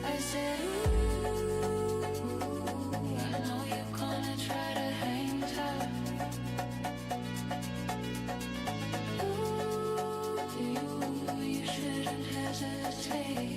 I said, ooh, I know you're gonna try to hang tough. Ooh, you shouldn't hesitate.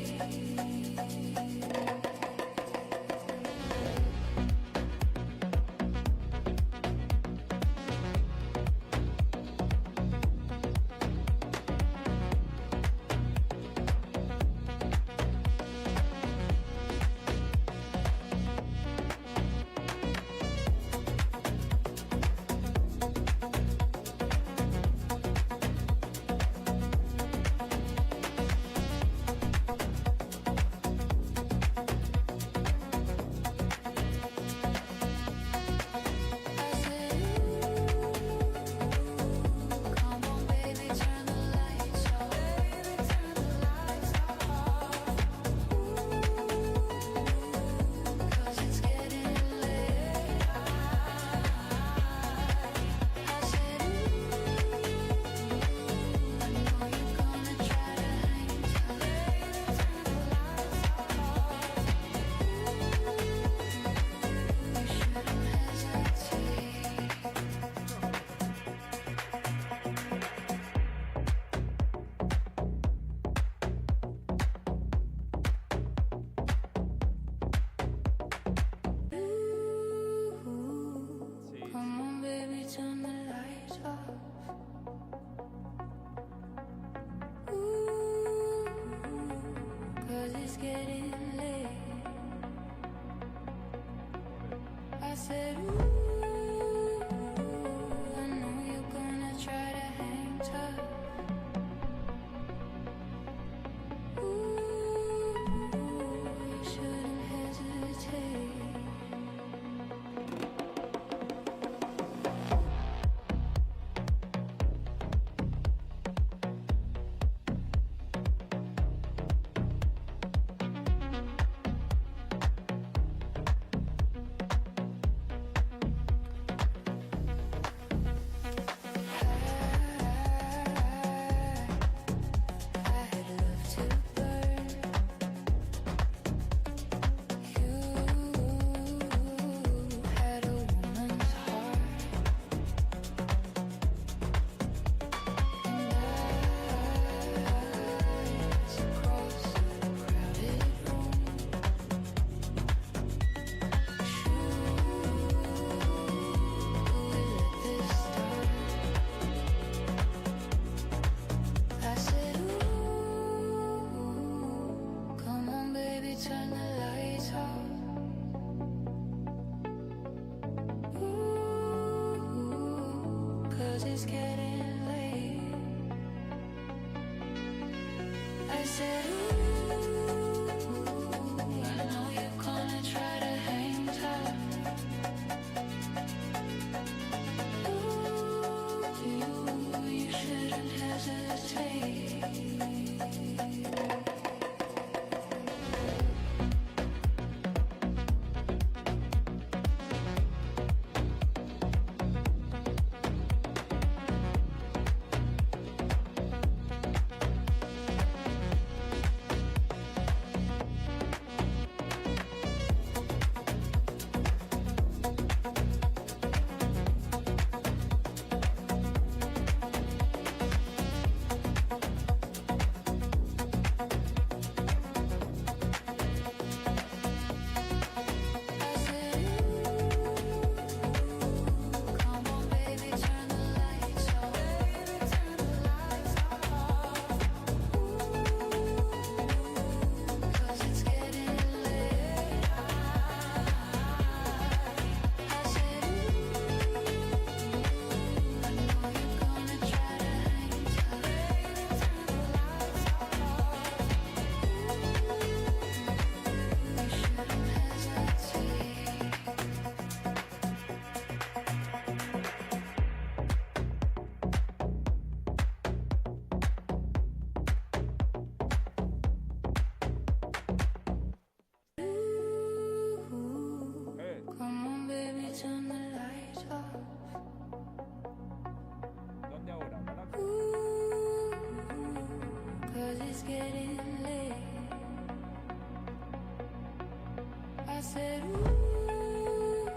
I said, ooh,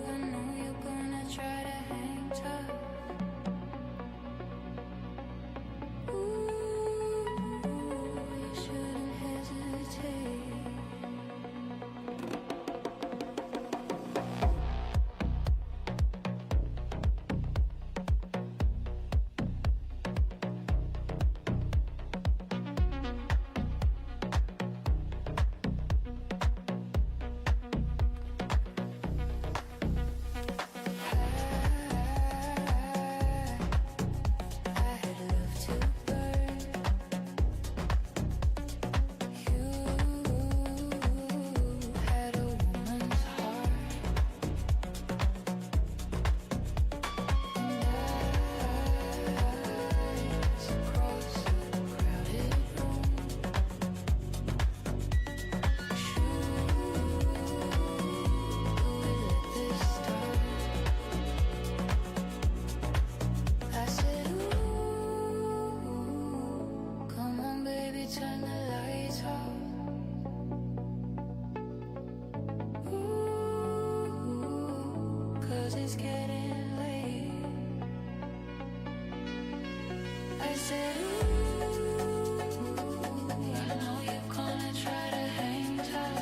I know you're gonna try to hang tough. Ooh, you shouldn't hesitate. Turn the lights off. Ooh, 'cause it's getting late. I said, ooh, I know you're gonna try to hang tough.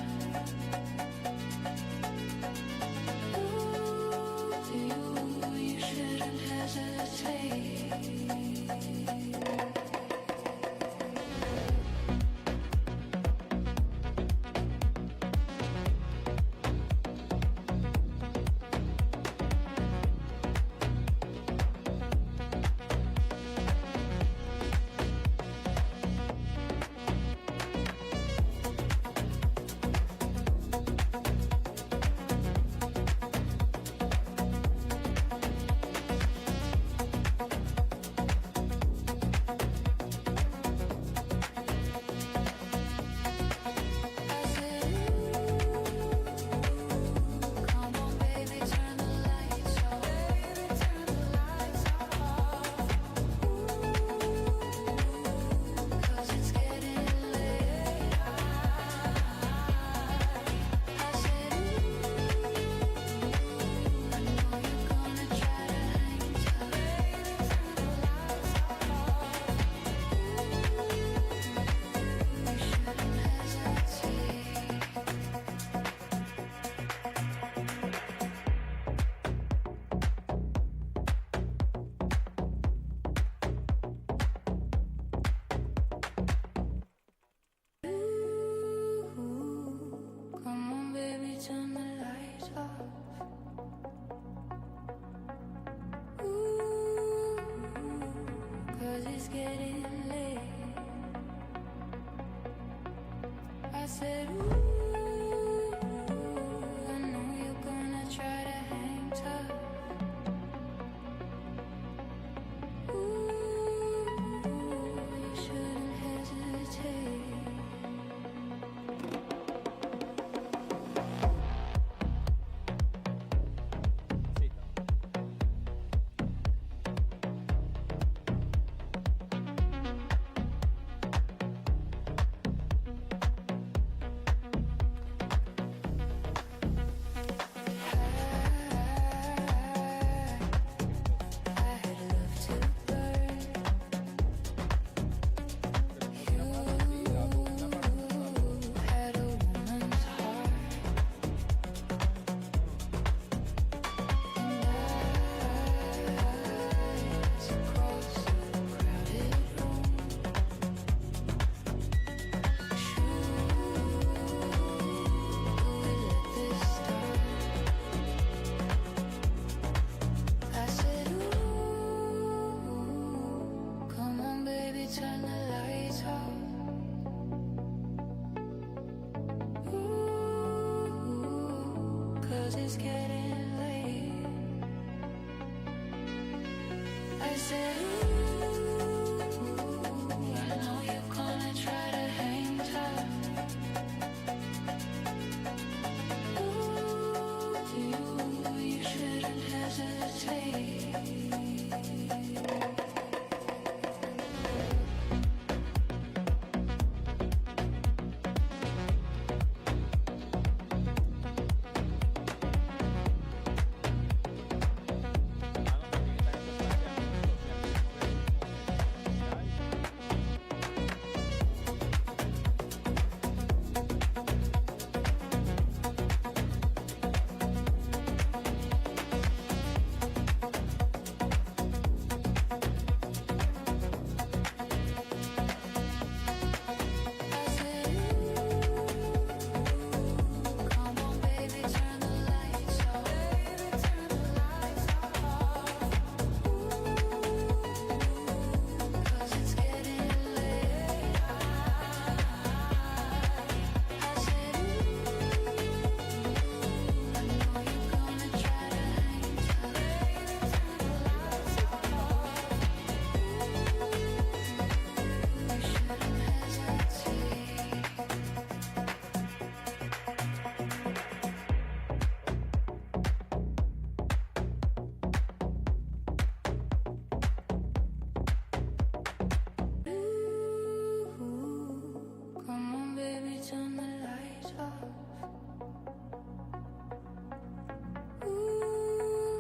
Ooh, you shouldn't hesitate. off. Ooh,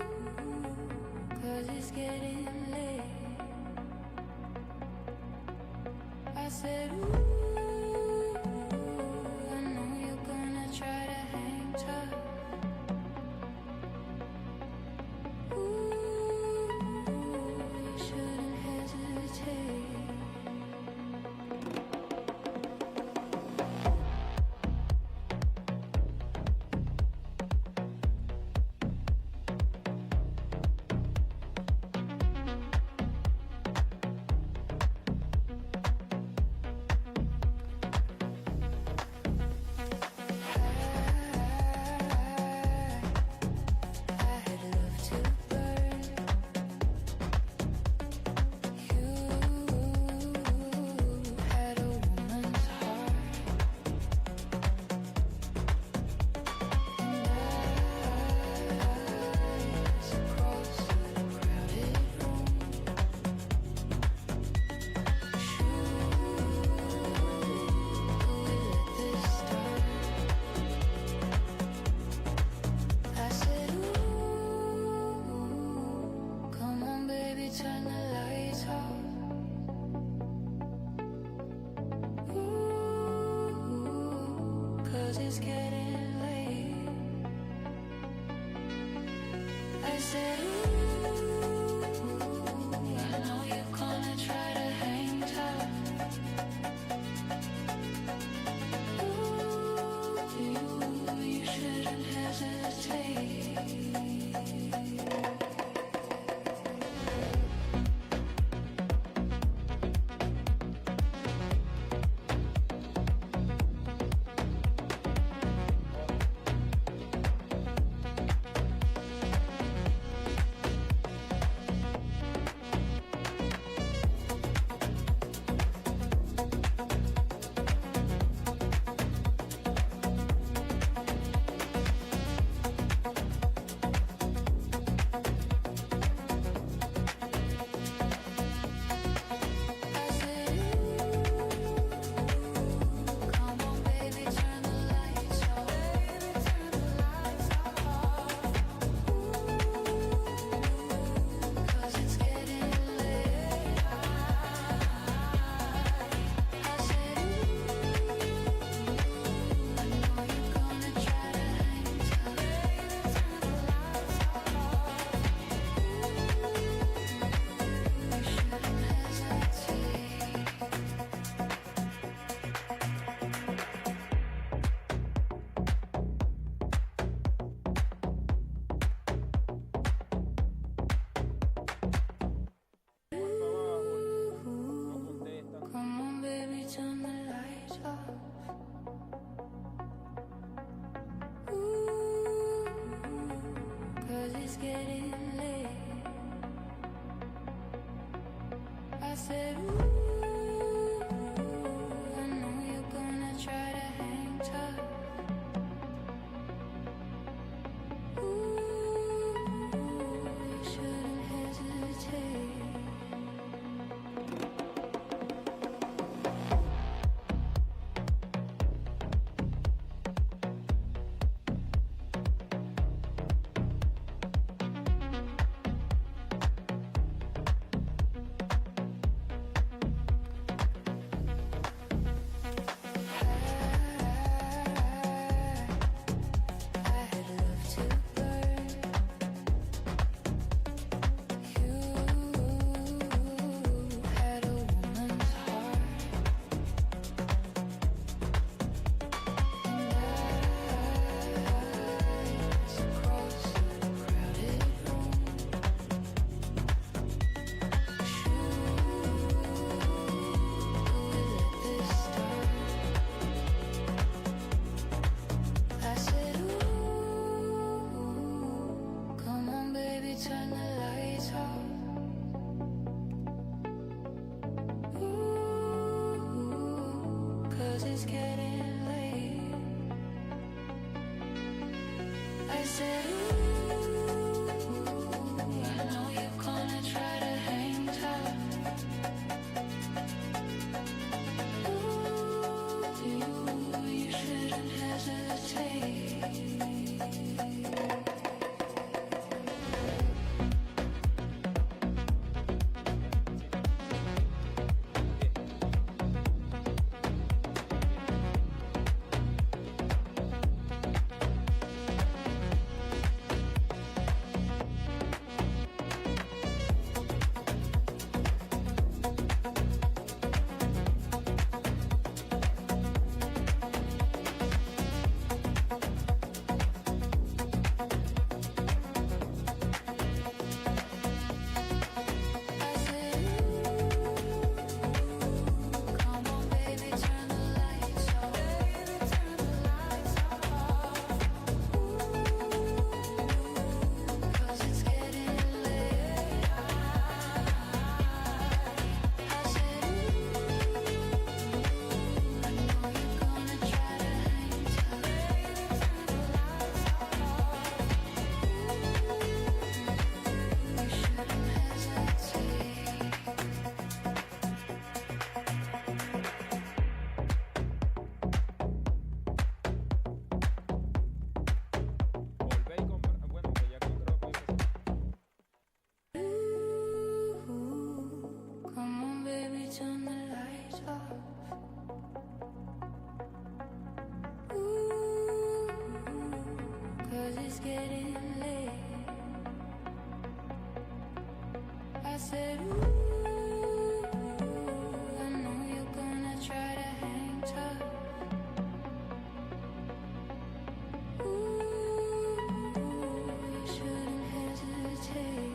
'cause it's getting late. I said, ooh, I know you're gonna try to hang tough. Ooh, you shouldn't hesitate. Turn the lights off. Ooh, 'cause it's getting late. I said, ooh, I know you're gonna try to hang tough. Ooh, you shouldn't hesitate. I said, ooh, I know you're gonna try to hang tough. Ooh, you shouldn't hesitate. Turn the lights off. Ooh, 'cause it's getting late. I said, ooh, I know you're gonna try to hang tough. Ooh, you shouldn't hesitate. it's getting late. I said, ooh, I know you're gonna try to hang tough. Ooh, you shouldn't hesitate.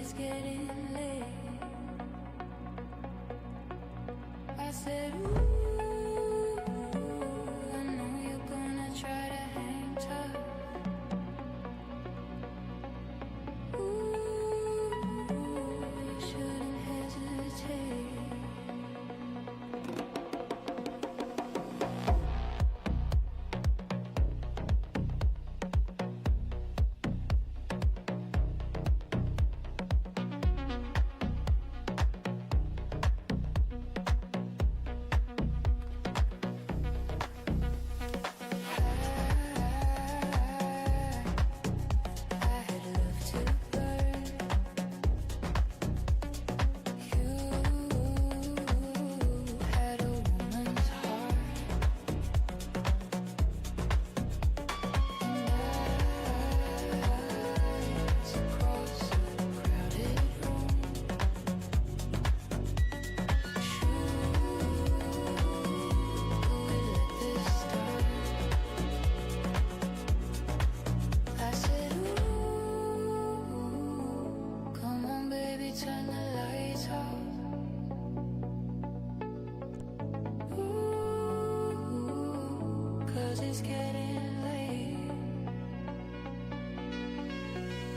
It's getting late. I said, ooh, I know you're gonna try to hang tough. Ooh, you shouldn't hesitate.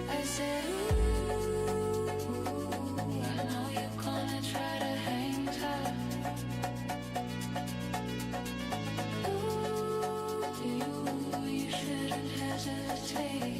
I said, ooh, I know you're gonna try to hang tough. Ooh, you shouldn't hesitate.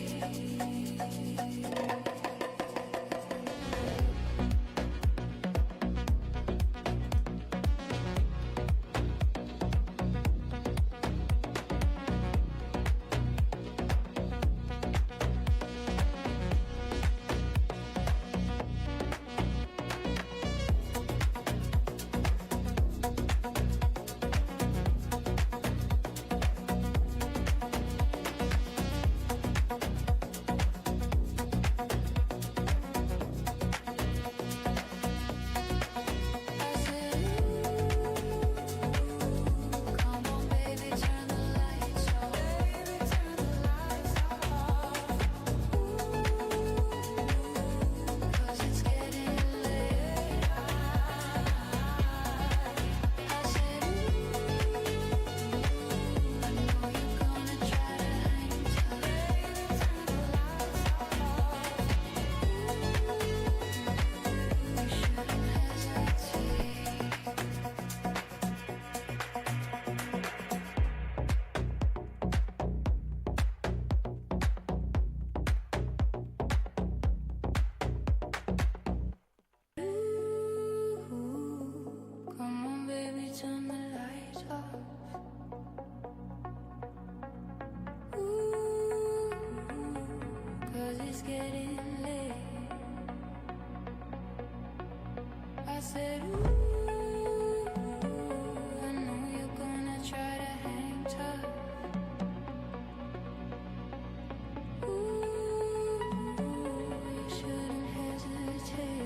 said, ooh, I know you're gonna try to hang tough. Ooh, you shouldn't hesitate.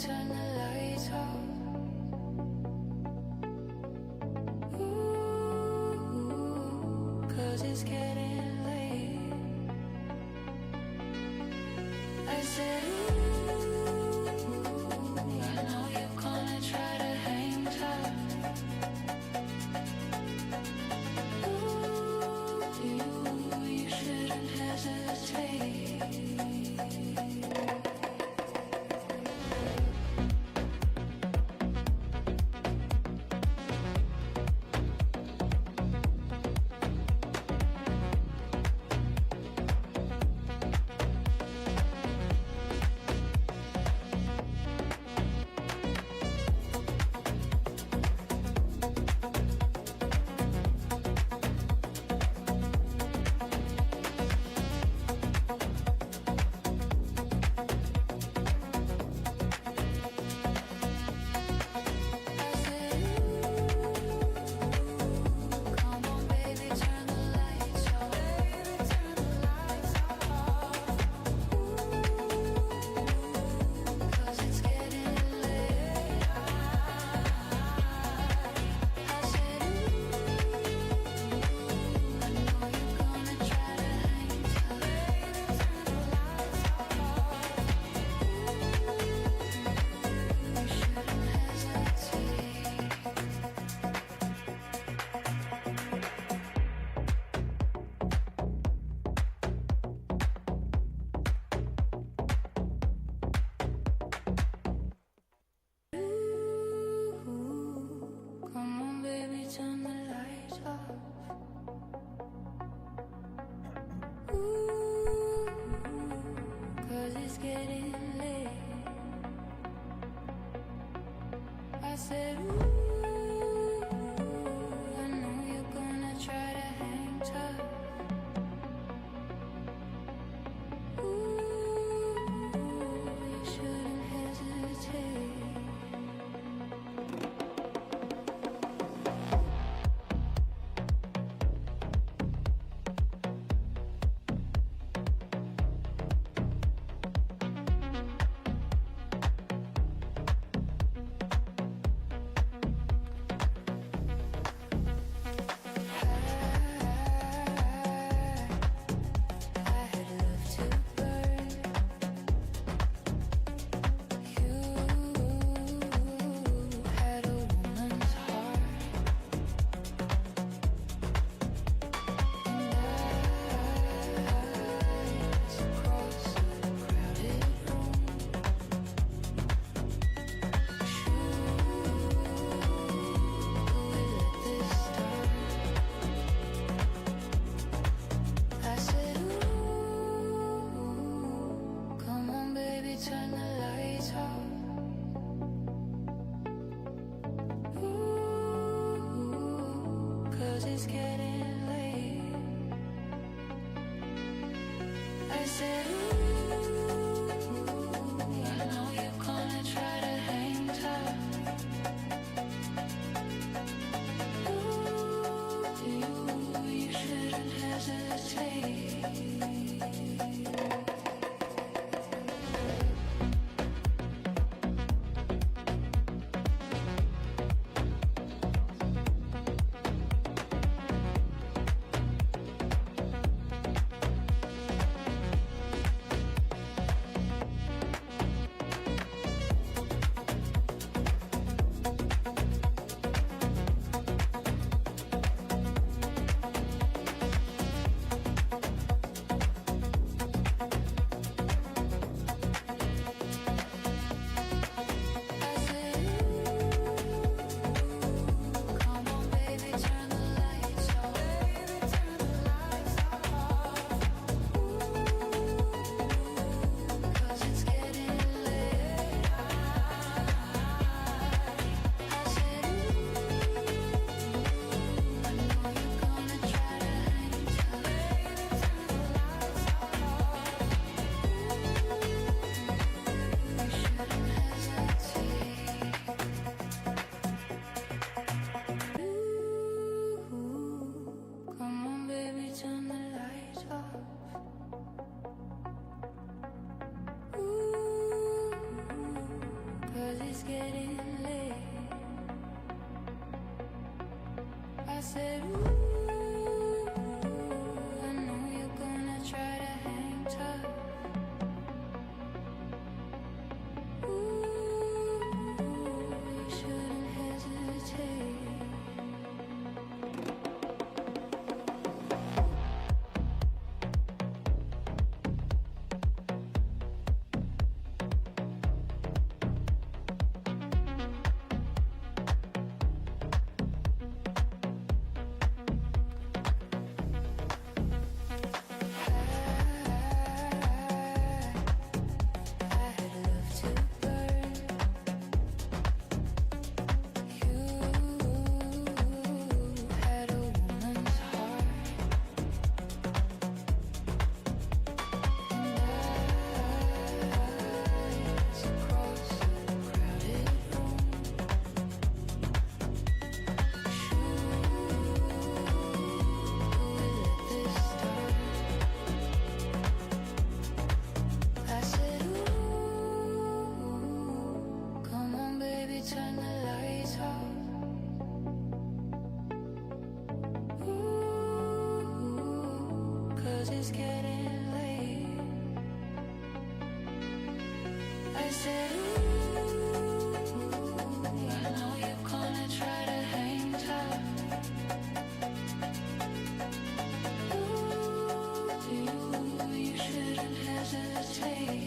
Turn the lights off. Ooh, 'cause it's getting late. I said, ooh, I know you're gonna try to hang tough. Ooh, you shouldn't hesitate. I said, ooh, I know you're gonna try to hang tough. Ooh, you shouldn't hesitate. Turn the lights off. Ooh, 'cause it's getting late. I said, ooh, I know you're gonna try to hang tough. Ooh, you shouldn't hesitate. said, ooh, I know you're gonna try to hang tough. Ooh, you shouldn't hesitate. It's getting late. I said, ooh, I know you're gonna try to hang tough. Ooh, you shouldn't hesitate.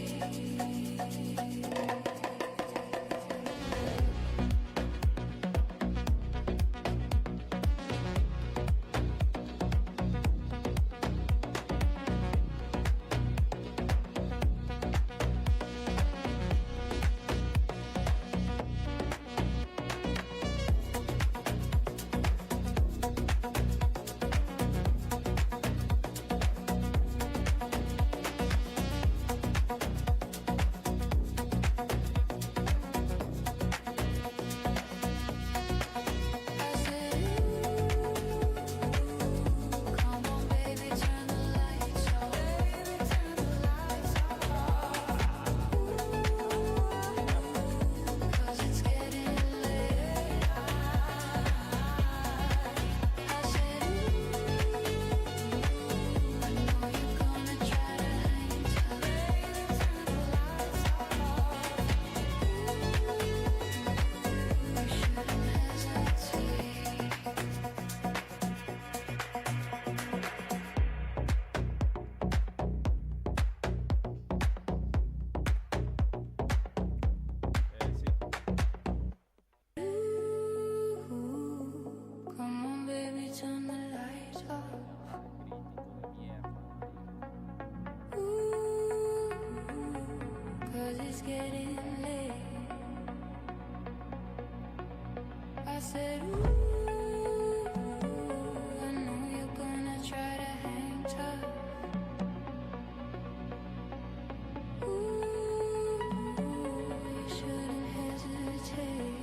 It's getting late. I said, ooh, I know you're gonna try to hang tough. Ooh, you shouldn't hesitate.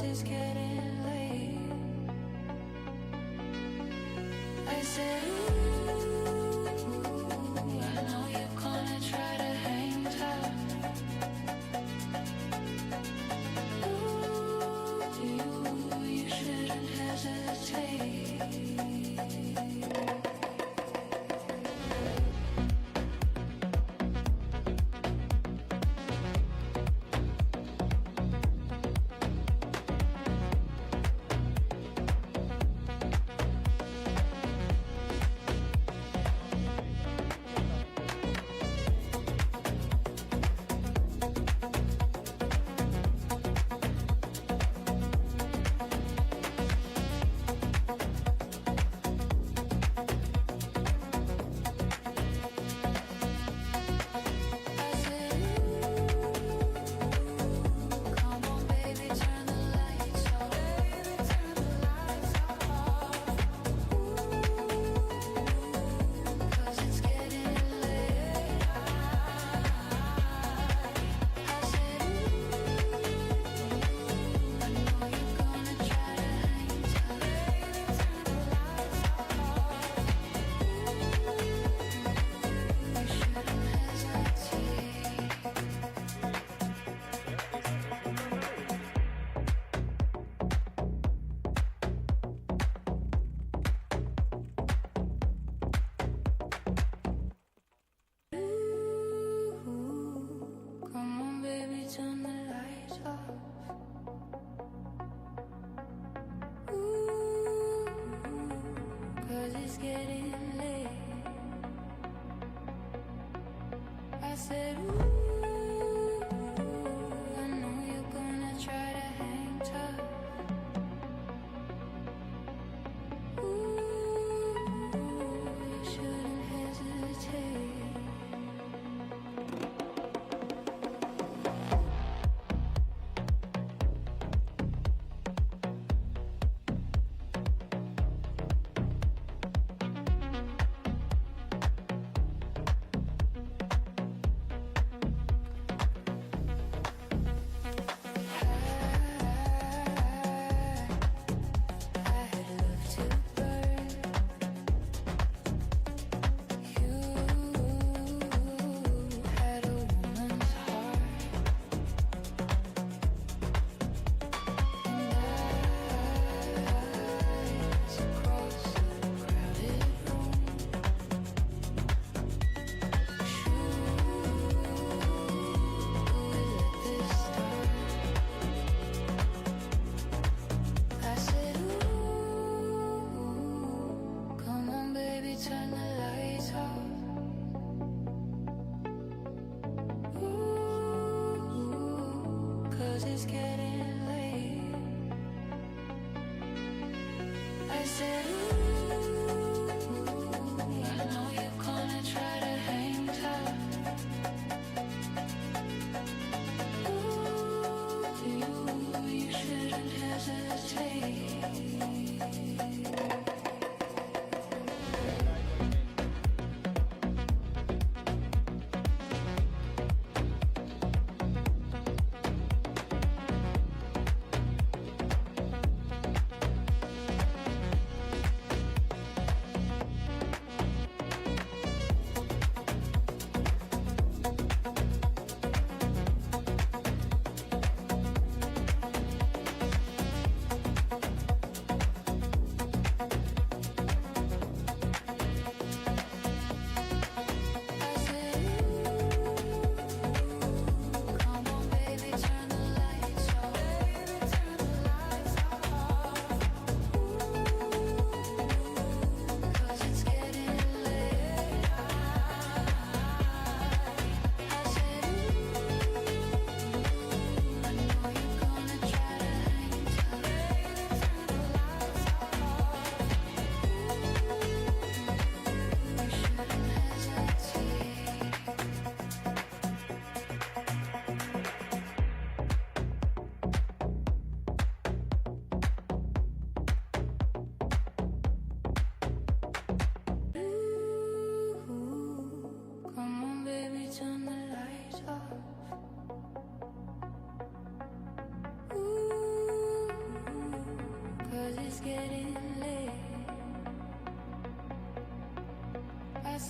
It's getting late. I said, ooh, I know you're gonna try to hang tough. Ooh, you shouldn't hesitate.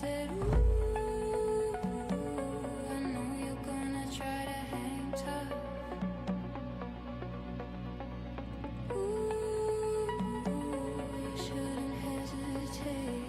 said, ooh, I know you're gonna try to hang tough. Ooh, you shouldn't hesitate.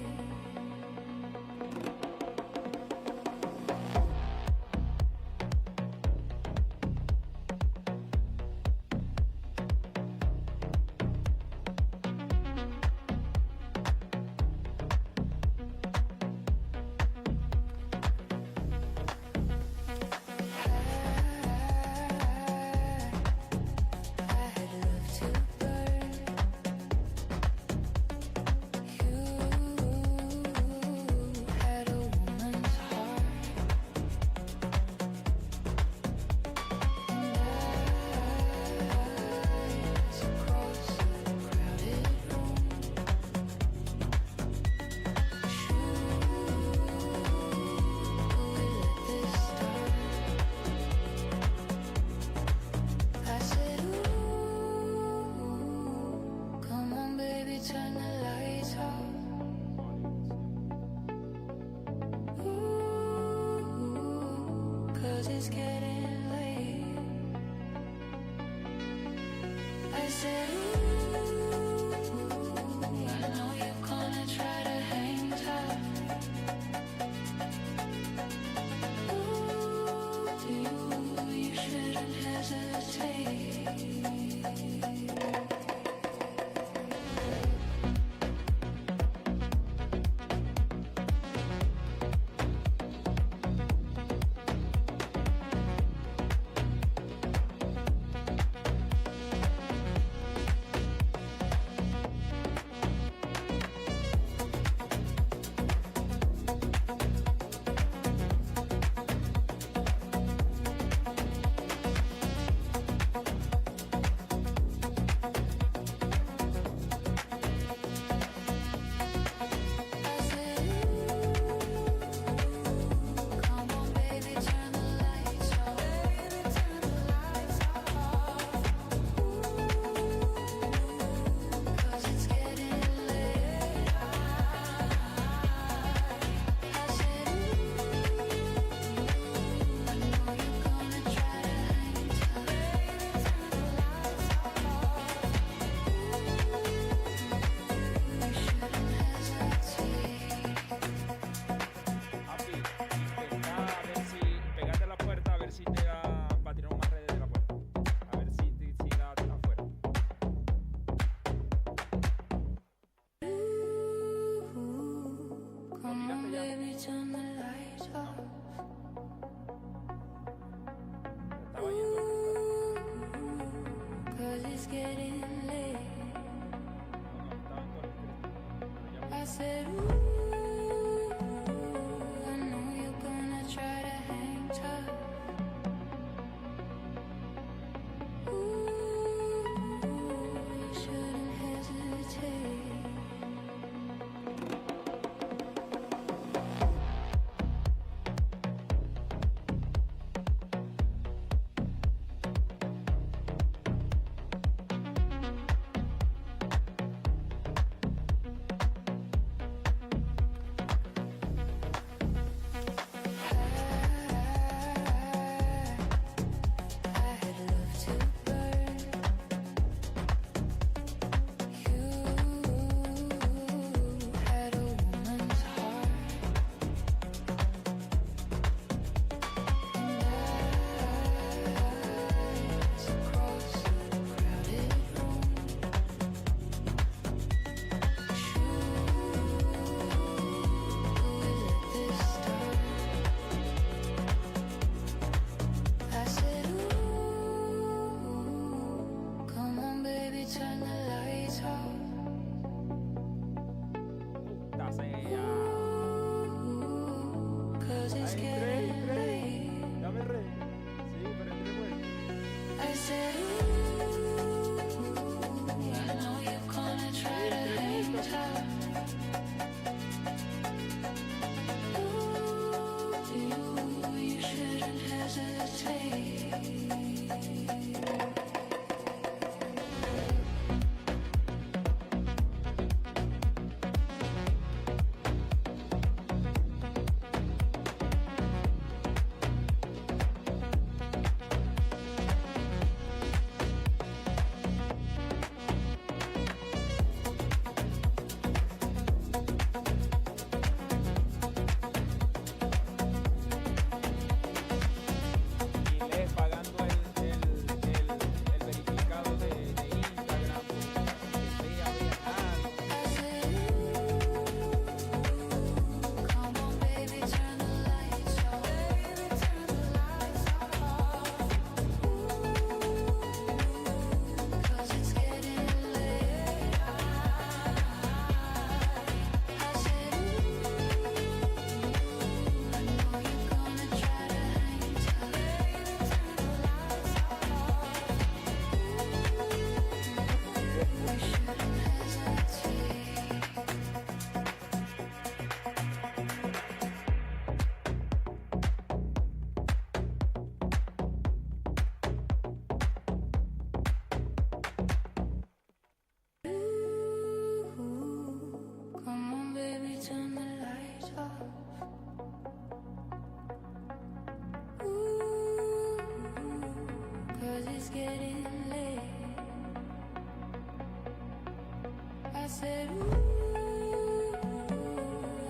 said, ooh,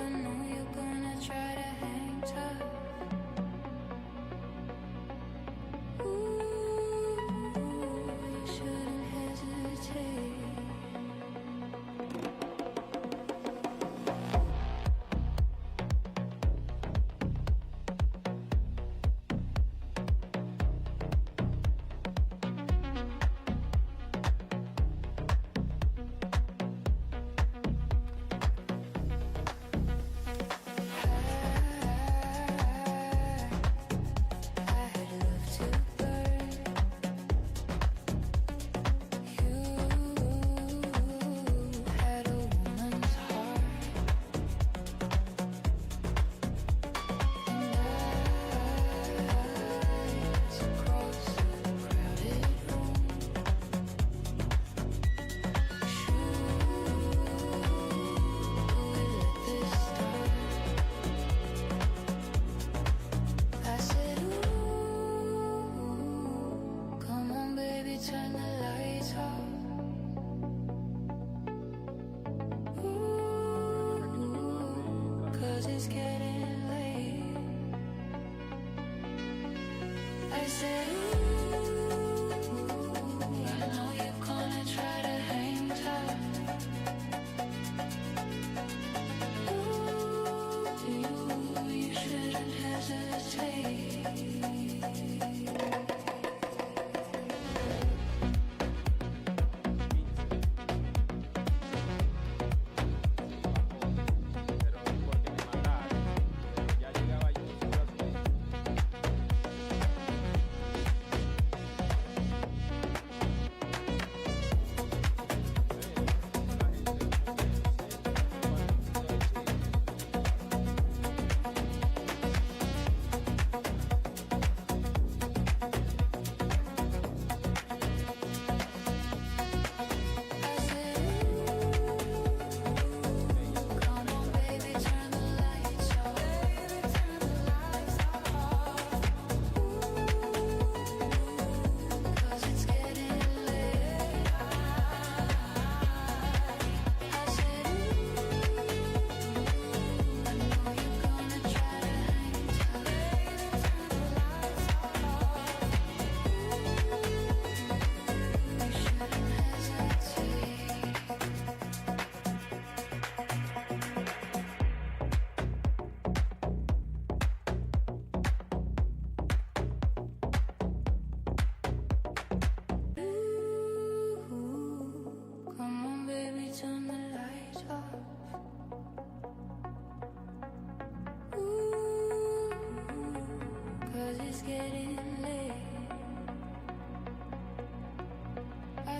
I know you're gonna try to hang tough. Ooh, you shouldn't hesitate.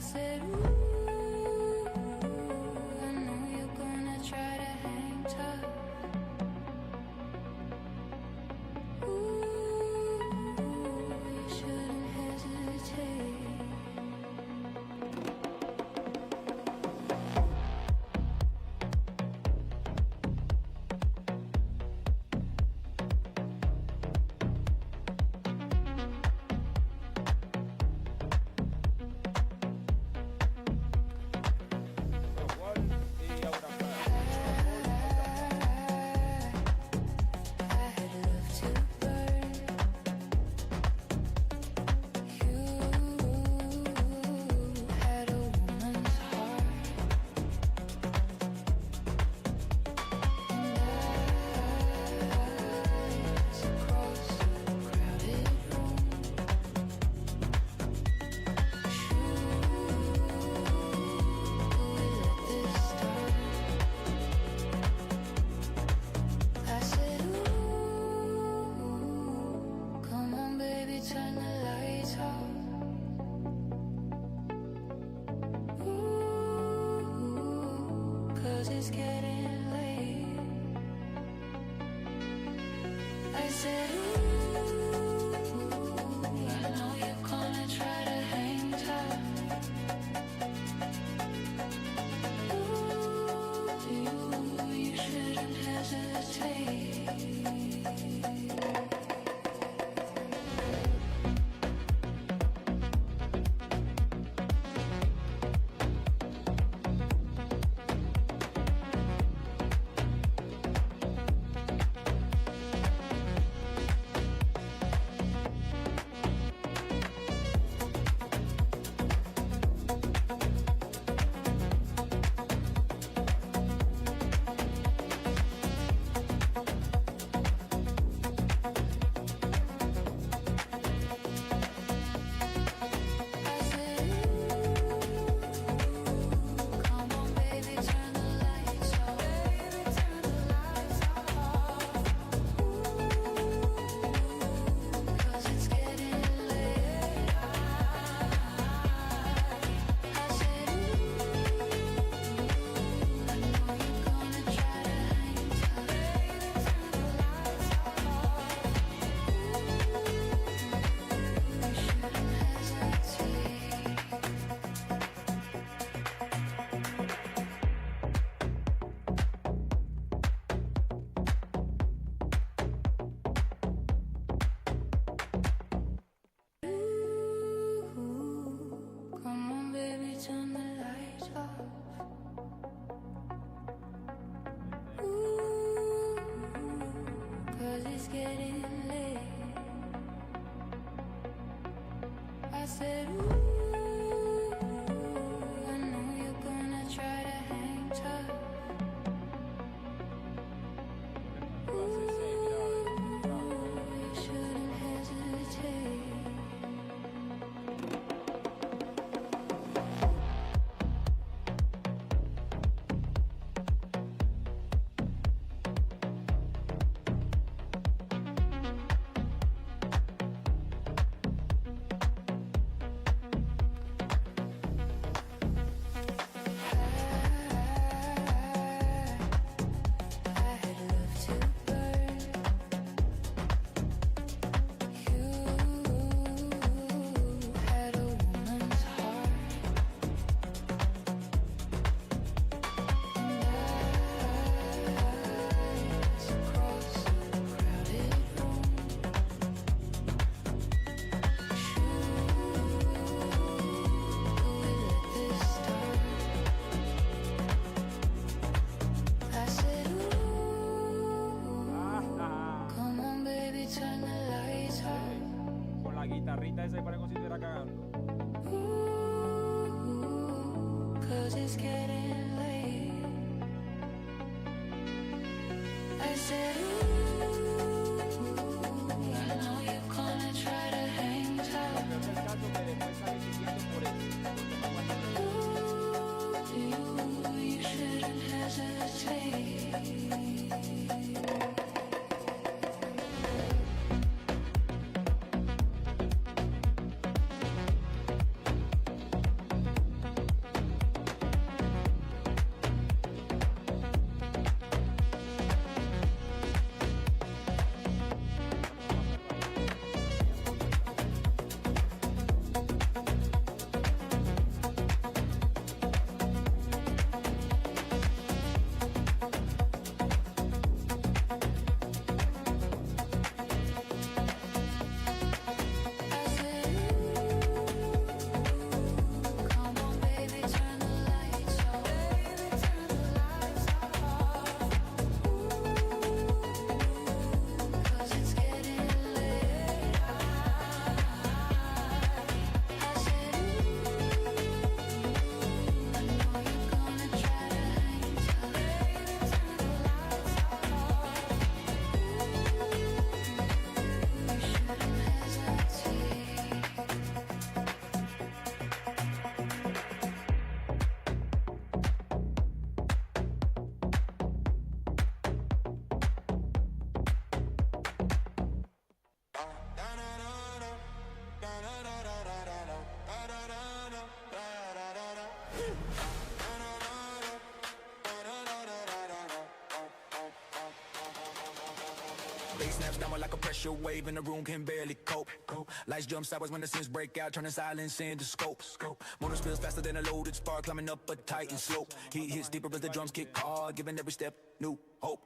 said, ooh, I know you're gonna try to hang tough. Ooh, you shouldn't hesitate. It's getting late. I said, ooh, I know you're gonna try to hang tough. Ooh, you shouldn't hesitate. I said, ooh, I know you're gonna try to hang tough. Ooh, you shouldn't hesitate. Guitarrita esa para como si estuviera cagando. Ooh, 'cause it's getting late. I said, ooh, I know you're gonna try to hang tough. Lo peor del caso es que después sale siguiendo por eso. Porque no aguanta el Ooh, you shouldn't hesitate. beat snaps down like a pressure wave and the room can barely cope. Lights jump sideways when the scenes break out, turning silence into scope. Motor spills faster than a loaded spark, climbing up a titan slope. Heat hits deeper as the drums kick hard, giving every step new hope.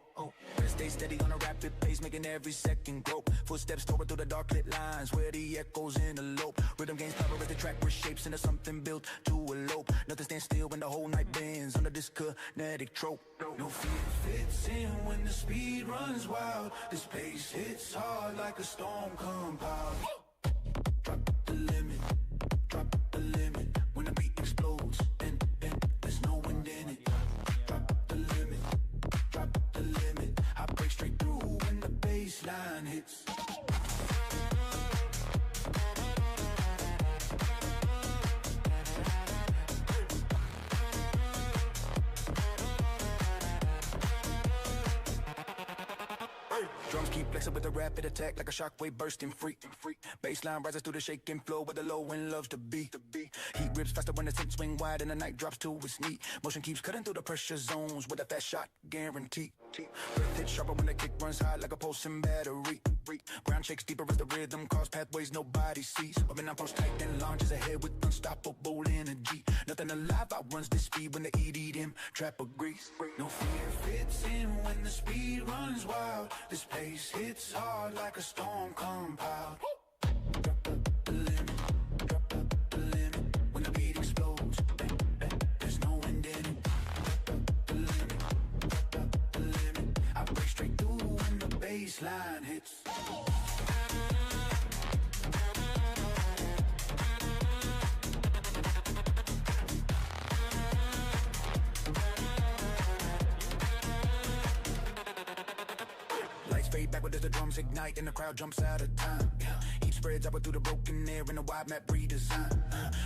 Stay steady on a rapid pace, making every second grow. Footsteps toward through the dark lit lines where the echoes interlope. Rhythm gains power as the track reshapes into something built to elope. Nothing stands still when the whole night bends under this kinetic trope. No fear fits in when the speed runs wild. This pace hits hard like a storm compiled. Drop the limit, drop the limit. When the beat explodes and there's no wind in it. Drop the limit, drop the limit. I break straight through when the baseline hits. Drums keep flexing with a rapid attack like a shockwave bursting free. Baseline rises through the shaking flow where the low wind loves to be. Heat rips faster when the tent swing wide and the night drops to its knee. Motion keeps cutting through the pressure zones with a fast shot guarantee. Breath hits sharper when the kick runs high like a pulsing battery. Ground shakes deeper as the rhythm cause pathways nobody sees. When I'm post tight then launches ahead with unstoppable energy. Nothing alive outruns this speed when the EDM trap agrees. No fear fits in when the speed runs wild. This pace hits hard like a storm compiled. Drop the limit, drop the limit. When the beat explodes, there's no wind in it. Drop the limit, drop the limit. I break straight through when the baseline hits. Fade backward as the drums ignite and the crowd jumps out of time. Heat spreads outward through the broken air in a wide map redesign.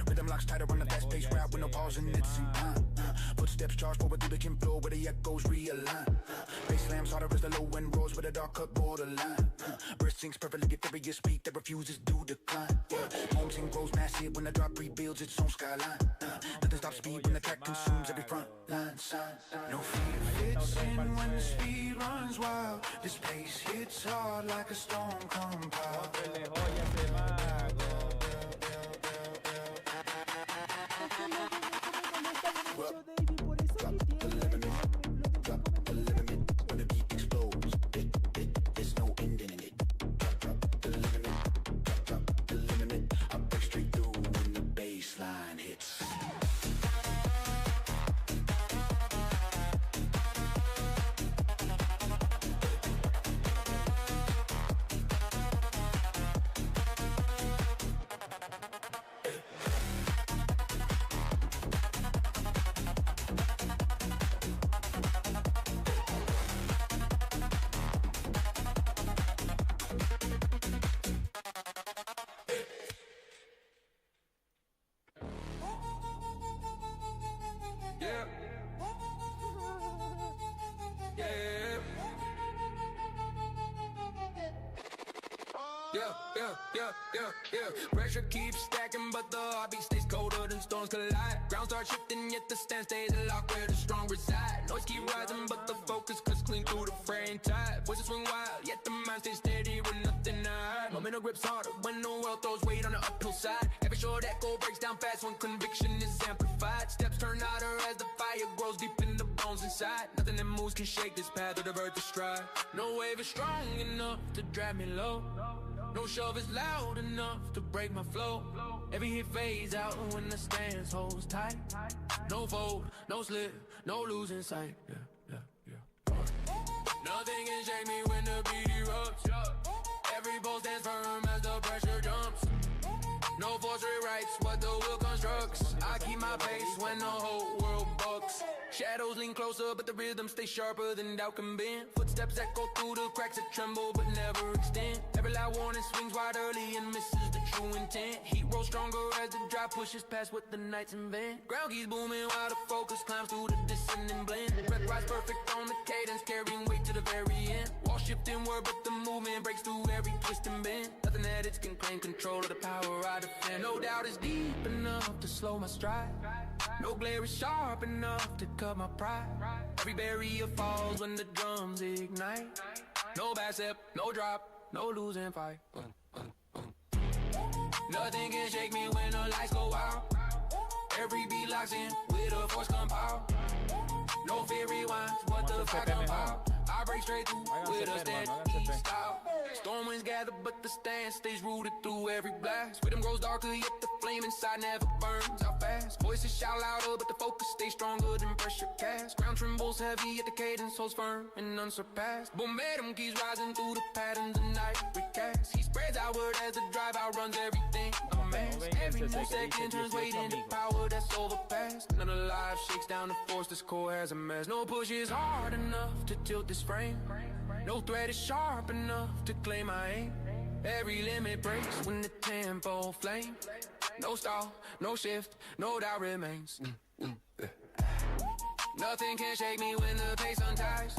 Rhythm locks tighter on the fast-paced route with no pause and it's in time. Footsteps charge forward through the kin floor where the echoes realign. Bass slams harder as the low wind roars with a dark cut borderline. Breath sinks perfectly at furious speed that refuses to decline. Home scene grows massive when the drop rebuilds its own skyline. Nothing stops speed when the track consumes every front line sign. No fear fits in when the speed runs wild. This pace hits hard like a storm compiled. Pressure keeps stacking, but the heartbeat stays colder than storms collide. Ground starts shifting, yet the stand stays locked where the strong reside. Noise keep rising, but the focus cuts clean through the fraying tide. Voices swing wild, yet the mind stays steady with nothing to hide. Momentum grips harder when the world throws weight on the uphill side. Every short echo breaks down fast when conviction is amplified. Steps turn louder as the fire grows deep in the bones inside. Nothing that moves can shake this path or divert the stride. No wave is strong enough to drag me low. No shove is loud enough to break my flow. Every hit fades out when the stance holds tight. No fold, no slip, no losing sight. Nothing can shake me when the beat erupts. Every pulse stands firm as the pressure jumps. No force rewrites what the will constructs. I keep my pace when the whole world bucks. Shadows lean closer, but the rhythm stays sharper than doubt can bend. Footsteps echo through the cracks that tremble but never extend. Every loud warning swings wide early and misses the true intent. Heat rolls stronger as the drive pushes past what the nights invent. Ground keeps booming while the focus climbs through the dissonant blend. Breath rise perfect on the cadence, carrying weight to the very end. Wall shifting word, but the movement breaks through every twist and bend. Nothing that it can claim control of the power I defend. No doubt it's deep enough to slow my stride. No glare is sharp enough to cut my pride. Every barrier falls when the drums ignite. No bad step, no drop, no losing fight. Nothing can shake me when the lights go out. Every beat locks in with a force compile. No fear rewinds, what the fuck I'm about. I break straight through with a steady style. Storm winds gather, but the stand stays rooted through every blast. Rhythm grows darker, yet the flame inside never burns out fast. Voices shout louder, but the focus stays stronger than pressure cast. Ground trembles heavy, yet the cadence holds firm and unsurpassed. Momentum keeps rising through the patterns the night recast. He spreads outward as the drive outruns everything. A mass. Every new second turns weight into power that's overpassed. None of life shakes down the force, this core has a mess. No push is hard enough to tilt this frame. No thread is sharp enough to claim my aim. Every limit breaks when the tempo flame. No stall, no shift, no doubt remains. Nothing can shake me when the pace unties.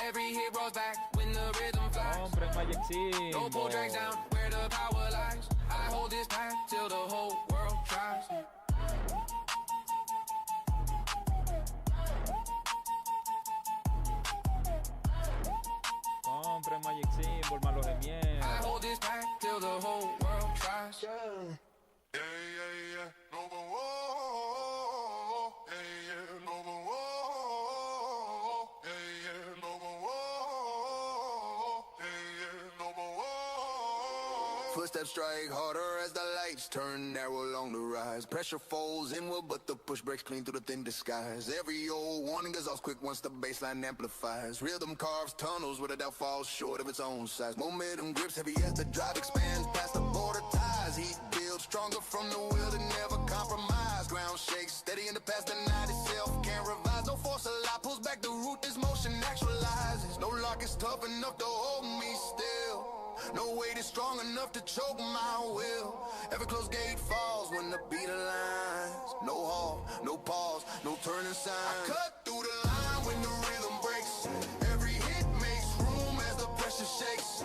Every hit rolls back when the rhythm flies. No pull drags down where the power lies. I hold this path till the whole world tries. Compren Magic Symbol, malos de mierda. I hold this path till the whole world tries. Footsteps strike harder as the lights turn narrow along the rise. Pressure falls inward, but the push breaks clean through the thin disguise. Every old warning goes off quick once the baseline amplifies. Rhythm carves tunnels where the doubt falls short of its own size. Momentum grips heavy as the drive expands past the border ties. Heat builds stronger from the will to never compromise. Ground shakes steady in the past, the night itself can't revise. No force alive pulls back the root, this motion actualizes. No lock is tough enough to hold me still. No weight is strong enough to choke my will. Every closed gate falls when the beat aligns. No halt, no pause, no turning sign. I cut through the line when the rhythm breaks. Every hit makes room as the pressure shakes.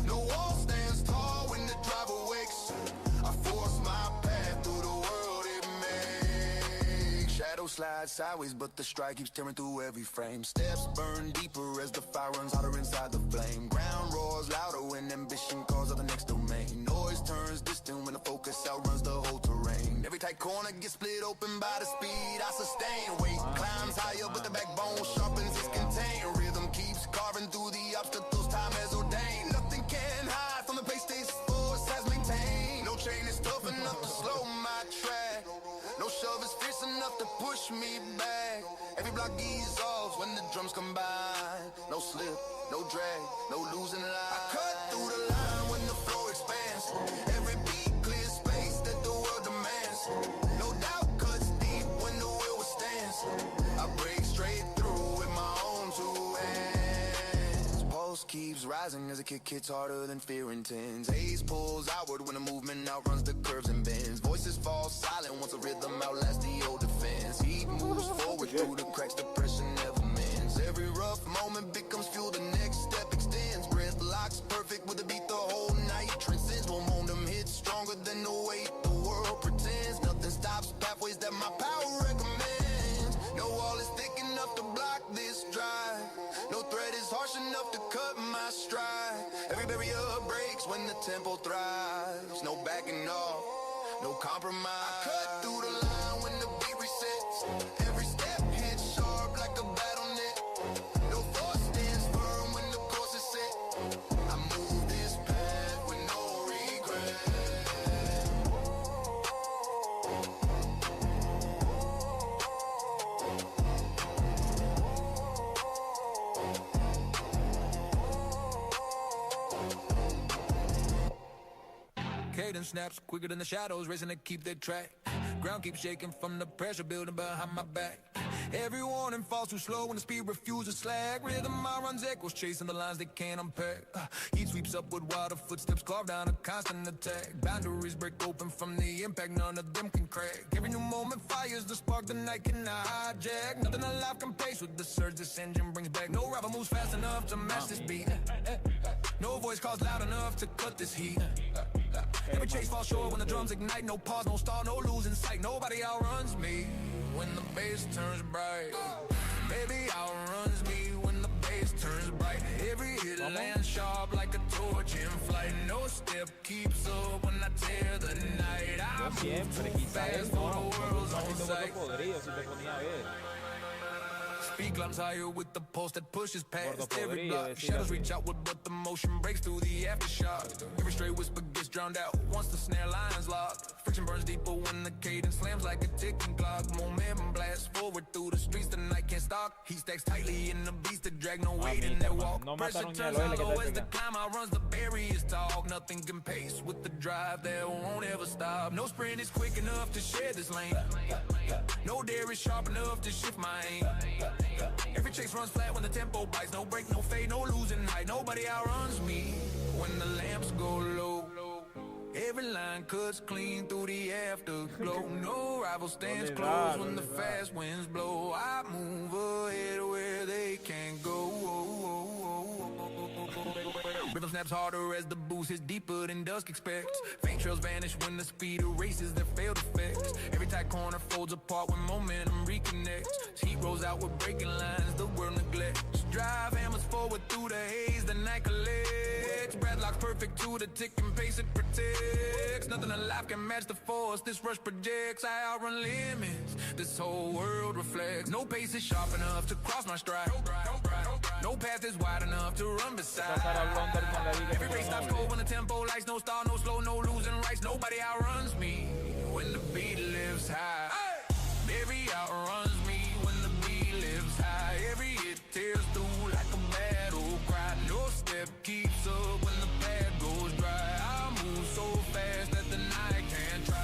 No wall stands tall when the driver wakes. I force my path through the world it makes. Shadow slides sideways, but the strike keeps tearing through every frame. Steps burn deeper as the fire runs hotter inside the flame. Ground roars louder when ambition calls out the next domain. Noise turns distant when the focus outruns the whole terrain. Every tight corner gets split open by the speed I sustain. Weight climbs higher, but the backbone sharpens its contained. Rhythm keeps carving through the obstacles time has ordained. Nothing can hide from the pace this force has maintained. No chain is tough enough to slow my track. No shove is fierce enough to push me back. Every block dissolves when the drums combine. No slip, no drag, no losing line. I cut through the line when the flow expands. Every beat clears space that the world demands. No doubt cuts deep when the will withstands. I break straight through with my own two hands. Pulse keeps rising as a kick hits harder than fear intends. Ace pulls outward when the movement outruns the curves and bends. Voices fall silent once the rhythm outlasts the old defense. Heat moves forward through the cracks, the pressure never mends. Every rough moment becomes fuel, the next step extends. Breath locks perfect with the beat the whole night transcends. Momentum hits stronger than the weight the world pretends. Nothing stops pathways that my power recommends. No wall is thick enough to block this drive. No thread is harsh enough to cut my stride. Every barrier breaks when the tempo thrives. No backing off, no compromise. I cut through the line when the beat resets. Every step hits sharp like a battle net. No force stands firm when the course is set. I move this path with no regret. Cadence snaps quicker than the shadows, racing to keep their track. Ground keeps shaking from the pressure building behind my back. Every warning falls too slow when the speed refuses slack. Rhythm I runs echoes, chasing the lines they can't unpack. Heat sweeps upward while the footsteps carve down a constant attack. Boundaries break open from the impact, none of them can crack. Every new moment fires the spark the night cannot hijack. Nothing alive can pace with the surge this engine brings back. No rival moves fast enough to match this beat. No voice calls loud enough to cut this heat. Every chase falls short when the drums ignite. No pause, no stall, no losing sight. Nobody outruns me when the bass turns bright. Baby outruns me when the bass face turns bright. Every hit lands sharp like a torch in flight. No step keeps up when I tear the night. I Yo siempre, move too quizás fast no, for the world's on haciendo sight. gordo podrido si te ponía a ver. Speed climbs higher with the pulse that pushes past Gordo every podrido, block. decir Shadows así. reach outward, but the motion breaks through the aftershock. Every stray whisper gets drowned out once the snare line's locked. Friction burns deeper when the cadence slams like a ticking clock. Momentum blasts forward through the streets, the night can't stop. He stacks tightly in the beast that drag no weight in their walk. No Pressure mataron ni turns al oile que hollow te as the pega. climb outruns the barriers talk. Nothing can pace with the drive that won't ever stop. No sprint is quick enough to share this lane. No dare is sharp enough to shift my aim. Every chase runs flat when the tempo bites. No break, no fade, no losing height. Nobody outruns me when the lamps go low. Every line cuts clean through the afterglow. No rival stands close when the fast winds blow. I move ahead where they can't go. Rhythm snaps harder as the boost hits deeper than dusk expects. Faint trails vanish when the speed erases their failed effects. Every tight corner folds apart when momentum reconnects. Heat rolls out with breaking lines the world neglects. Drive hammers forward through the haze the night collects. Bradlock's perfect to the ticking pace it protects. Nothing alive can match the force this rush projects. I outrun limits this whole world reflects. No pace is sharp enough to cross my stride. No path is wide enough to run beside. Every race stops cold when the tempo lights. No stall, no slow, no losing rights. Nobody outruns me when the beat lives high. Every outruns me when the beat lives high. Every hit tears through like a battle cry. No step keeps up when the path goes dry. I move so fast that the night can't try.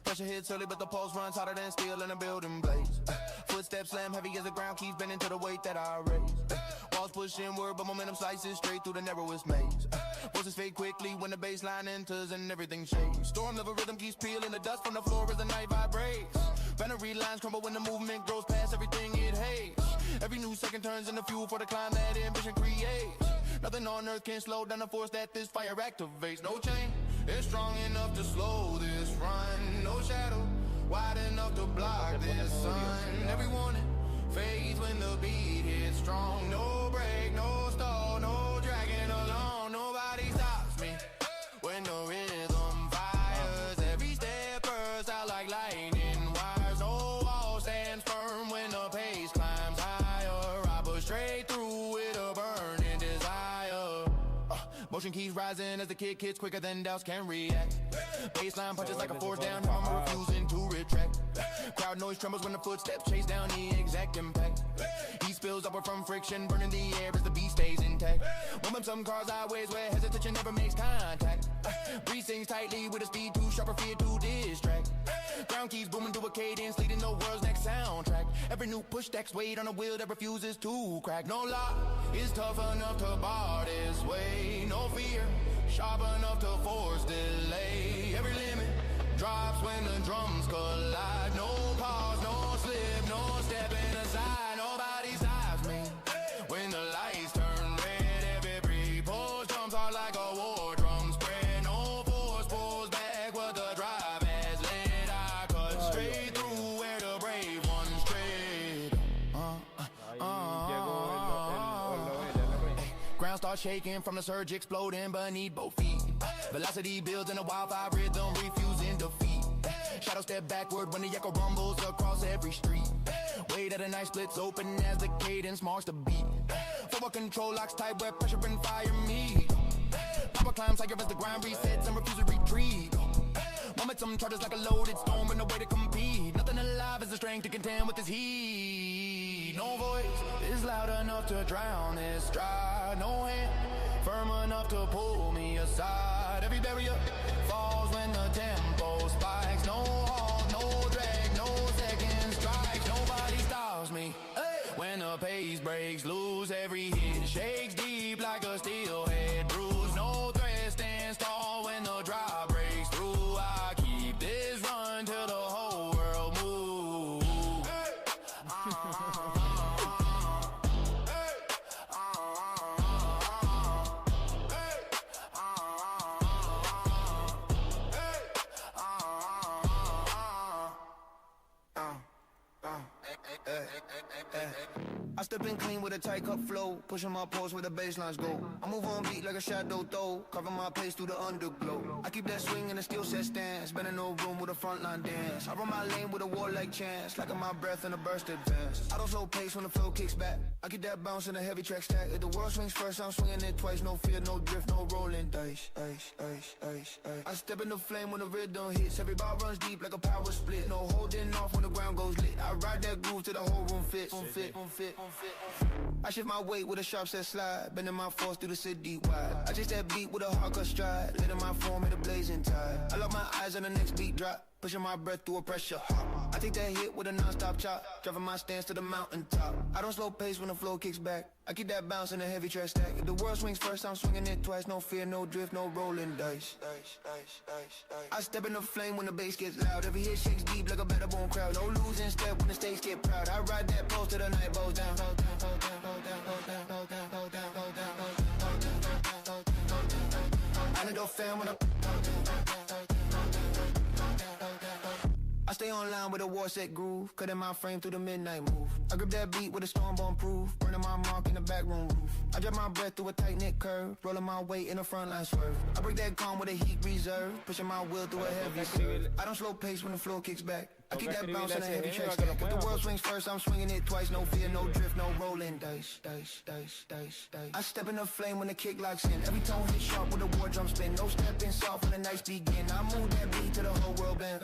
Pressure hits early, but the pulse runs hotter than steel in a building blaze. Footsteps slam heavy as the ground keeps bending to the weight that I raise. Walls push inward, but momentum slices straight through the narrowest maze. Voices fade quickly when the bass line enters and everything shakes. Storm level rhythm keeps peeling the dust from the floor as the night vibrates. Binary lines crumble when the movement grows past everything it hates. Every new second turns into fuel for the climb that ambition creates. Nothing on earth can slow down the force that this fire activates. No chain is strong enough to slow this run. No shadow wide enough to block this sun. Every warning fades when the beat hits strong. No break, no stall, no dragging along. Nobody stops me when the rhythm fires. Every step bursts out like lightning wires. No wall stands firm when the pace climbs higher. I push straight through with a burning desire. Motion keeps rising as the kick hits quicker than doubts can react. Baseline punches like a force down, I'm refusing to retract. Crowd noise trembles when the footsteps chase down the exact impact. Heat spills upward from friction, burning the air as the beat stays intact. Momentum cars highways where hesitation never makes contact. Breathe sings tightly with a speed too sharp or fear to distract. Ground keeps booming to a cadence, leading the world's next soundtrack. Every new push stacks weight on a wheel that refuses to crack. No lock is tough enough to bar this way. No fear, sharp enough to force delay. Every limit drops when the drums collide. No pause, no slip, no stepping aside. Nobody stops me when the lights turn red. Every breath pulse jumps hard like a war drum spread. No force pulls back what the drive has led. I cut straight through where the brave ones tread. Ground starts shaking from the surge exploding beneath both feet. Velocity builds in a wildfire rhythm, refusing defeat. Shadow step backward when the echo rumbles across every street. Way that the night splits open as the cadence marks the beat. Forward control locks tight where pressure and fire meet. Power climbs higher as the ground resets and refuses retreat. Momentum charges like a loaded storm with no way to compete. Nothing alive has the strength to contend with this heat. No voice is loud enough to drown this stride. No hand firm enough to pull me aside. Every barrier falls when the tempo spikes. No halt, no drag, no second strike. Nobody stops me when the pace breaks loose. Every hit shakes. I step in clean with a tight cup flow, pushing my pulse where the baselines go. I move on beat like a shadow throw, cover my pace through the underglow. I keep that swing in a skill set stance, been in no room with a frontline dance. I run my lane with a warlike chance, like my breath in a burst advance. I don't slow pace when the flow kicks back, I keep that bounce in a heavy track stack. If the world swings first, I'm swinging it twice. No fear, no drift, no rolling dice. Ice, ice, ice, ice. I step in the flame when the rhythm hits, every bar runs deep like a power split. No holding off when the ground goes lit, I ride that groove till the whole room fits. I shift my weight with a sharp set slide, bending my force through the city wide. I chase that beat with a hardcore stride, letting my form hit a blazing tide. I lock my eyes on the next beat drop, pushing my breath through a pressure hop. I take that hit with a non-stop chop, driving my stance to the mountaintop. I don't slow pace when the flow kicks back, I keep that bounce in a heavy track stack. If the world swings first, I'm swinging it twice. No fear, no drift, no rolling dice. I step in the flame when the bass gets loud, every hit shakes deep like a better bone crowd. No losing step when the stakes get proud, I ride that pulse till the night bows down. I need no fan when I stay online with a war set groove, cutting my frame through the midnight move. I grip that beat with a stormborn proof, burning my mark in the back room roof. I drop my breath through a tight knit curve, rolling my weight in a frontline swerve. I break that calm with a heat reserve, pushing my will through a heavy serve. I don't slow pace when the flow kicks back, I keep that bounce in a heavy track stack. If the world swings first, I'm swinging it twice. No fear, no drift, no rolling dice. I step in the flame when the kick locks in, every tone hit sharp when the war drum spin. No stepping soft when the nights begin, I move that beat till the whole world bend.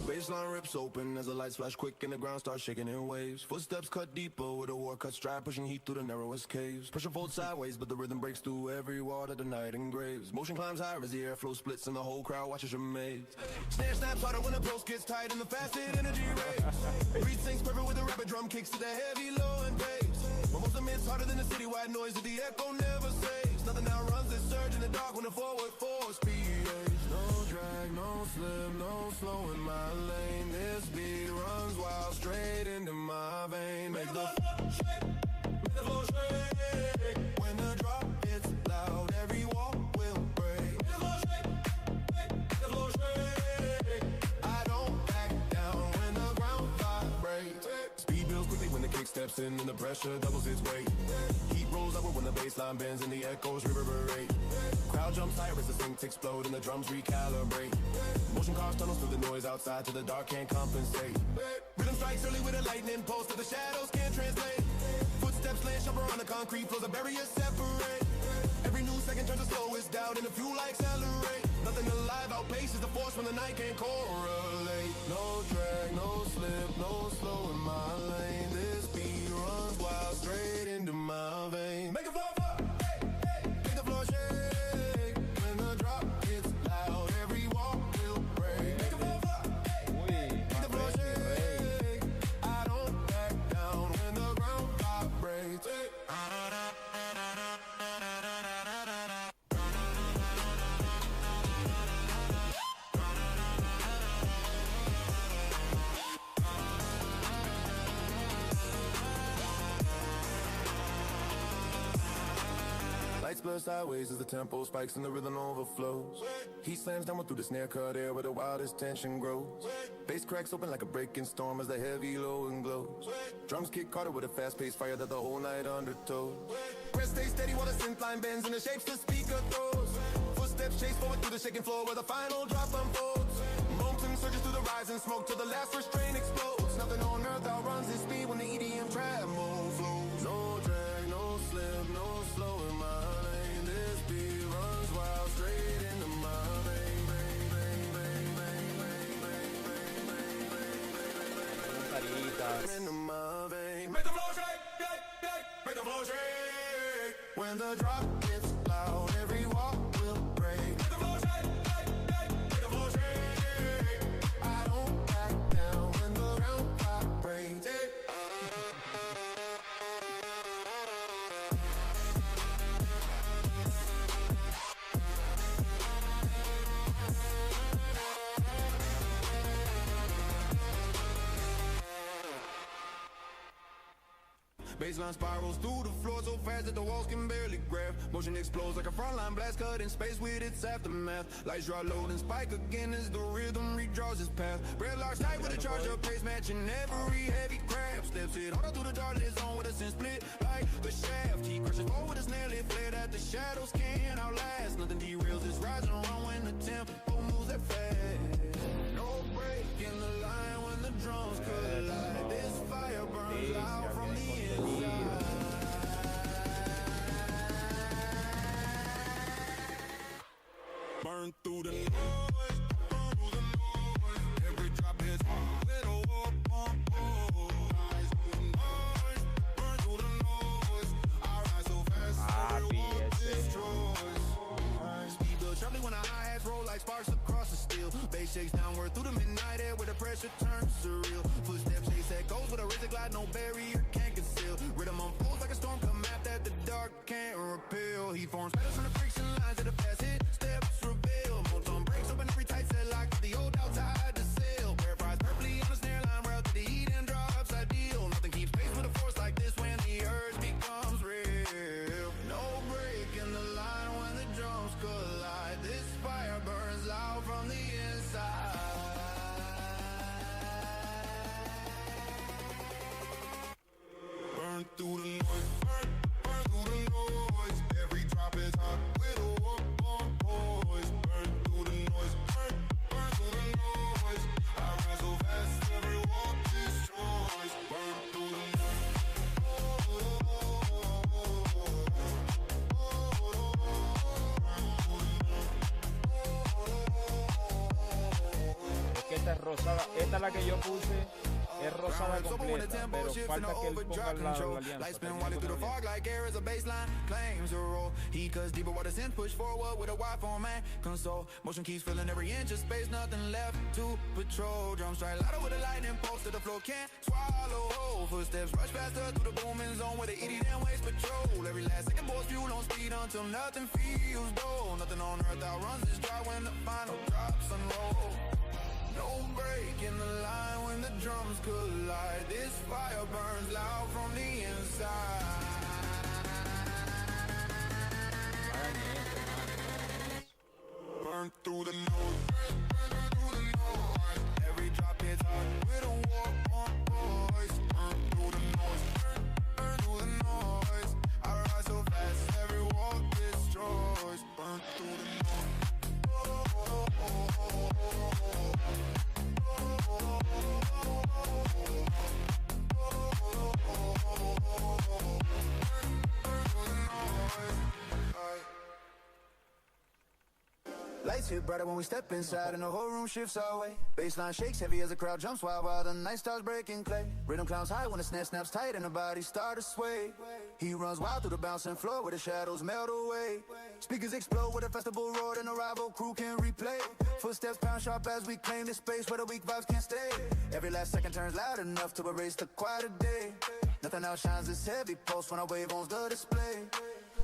Baseline rips open as the lights flash quick and the ground starts shaking in waves. Footsteps cut deeper with a war cut stride, pushing heat through the narrowest caves. Pressure folds sideways, but the rhythm breaks through every wall that the night engraves. Motion climbs higher as the airflow splits and the whole crowd watches amazed. Snare snaps harder when the pulse gets tight and the fasted energy race. Beat sinks perfect with the rapid drum kicks to the heavy low and bass. But most of it's harder than the citywide noise that the echo never saves. Nothing outruns this surge in the dark when the forward force PAs. No drag, no slip, no slow in my lane. This beat runs wild straight into my vein. Make the flow shake, make the flow shake. When the drop hits loud, every wall will break. Make the flow shake, make the flow shake. I don't back down when the ground vibrates. Speed builds quickly when the kick steps in and the pressure doubles its weight. Heat rolls upward when the baseline bends and the echoes reverberate. Crowd jumps higher as the synths explode and the drums recalibrate. Motion carves tunnels through the noise outside till the dark can't compensate. Rhythm strikes early with a lightning pulse that the shadows can't translate. Footsteps land sharper on the concrete floors, the barriers separate. Every new second turns to slowest down and the fuel like accelerate. Nothing alive outpaces the force when the night can't correlate. No drag, no slip, no slow in my lane. This beat runs wild straight into my vein. Make it flow, flow, hey, hey. Make the floor shake. When the drop hits loud, every wall will break. Make it flow, flow, hey, hey. Make the floor shake. I don't back down when the ground vibrates. Hey. Lights blur sideways as the tempo spikes and the rhythm overflows. Heat slams downward through the snare cut air where the wildest tension grows. Bass cracks open like a breaking storm as the heavy low and glows. Drums kick harder with a fast-paced fire that the whole night undertows. Breath stays steady while the synth line bends and the shapes the speaker throws. Footsteps chase forward through the shaking floor where the final drop unfolds. Momentum surges through the rising smoke till the last restraint explodes. Nothing on earth outruns this speed when the EDM trap mode flows. No drag, no slip, no slow in my lane. This beat runs wild straight into my vein. Into my vein. Make the flow shake, shake, shake. Make the flow shake. When the drop gets loud, every wall will break. Make the flow shake, shake, shake. Make the flow shake. I don't back down when the ground vibrates. Baseline spirals through the floor so fast that the walls can barely grab. Motion explodes like a frontline blast, cut in space with its aftermath. Lights draw low and spike again as the rhythm redraws its path. Red large tight with a charge up pace matching every heavy crab. Steps it harder through the darkness zone with a sense split like a shaft. He crushes forward with a snare lift flare that the shadows can't outlast. Nothing derails this rise and run when the tempo moves that fast. No break in the line when the drums collide. This fire burns out from the inside. Burn through the noise, burn through the noise. Every drop hits with a war on boys. Burn through the noise. I rise so fast, everyone destroys. Speed builds sharply when the hi-hats roll like sparks across the steel. Bass shakes downward through the midnight air where the pressure turns surreal. Footsteps chase echoes with a razor glide, no barrier can't conceal. Rhythm unfolds like a storm come map that the dark can't repel. He forms patterns from the friction lines of the past hit. Steps reveal. Moton breaks open every tight set lock. The old outside the sail. Verifies perfectly on the snare line. Route to the heat and drops ideal. Nothing keeps pace with a force like this when the urge becomes real. No break in the line when the drums collide. This fire burns out from the inside. Burn through the noise. Burn through the noise. Every drop is hot with a war on boys. Burn through the noise. Burn through the noise. I rise so fast, every walk destroys. Burn through the noise. Es que esta es rosada. Esta es la que yo puse. Es rosada completa, pero falta que él ponga la Lights spin while through the fog like air as a baseline claims a role. He cuts deeper while the synth push forward with a wide format console. Motion keeps filling every inch of space, nothing left to patrol. Drums strike louder with a lightning pulse that the floor can't swallow whole. Footsteps rush faster through the booming zone where the idiot and waste patrol. Every last second boils fuel on speed until nothing feels dull. Nothing on earth outruns this dry when the final drops unroll. No break in the line when the drums collide. This fire burns loud from the inside. Burn through the noise. Burn through the noise. Every drop hits hard with a war on boys. Burn through the noise. Burn through the noise. I rise so fast, every walk destroys. Burn through the noise. Lights hit brighter when we step inside and the whole room shifts our way. Baseline shakes heavy as the crowd jumps wild while the night starts breaking clay. Rhythm clowns high when the snare snaps tight and the body start to sway. He runs wild through the bouncing floor where the shadows melt away. Speakers explode with a festival roar and the rival crew can replay. Footsteps pound sharp as we claim this space where the weak vibes can't stay. Every last second turns loud enough to erase the quiet of day. Nothing outshines this heavy pulse when I wave on the display.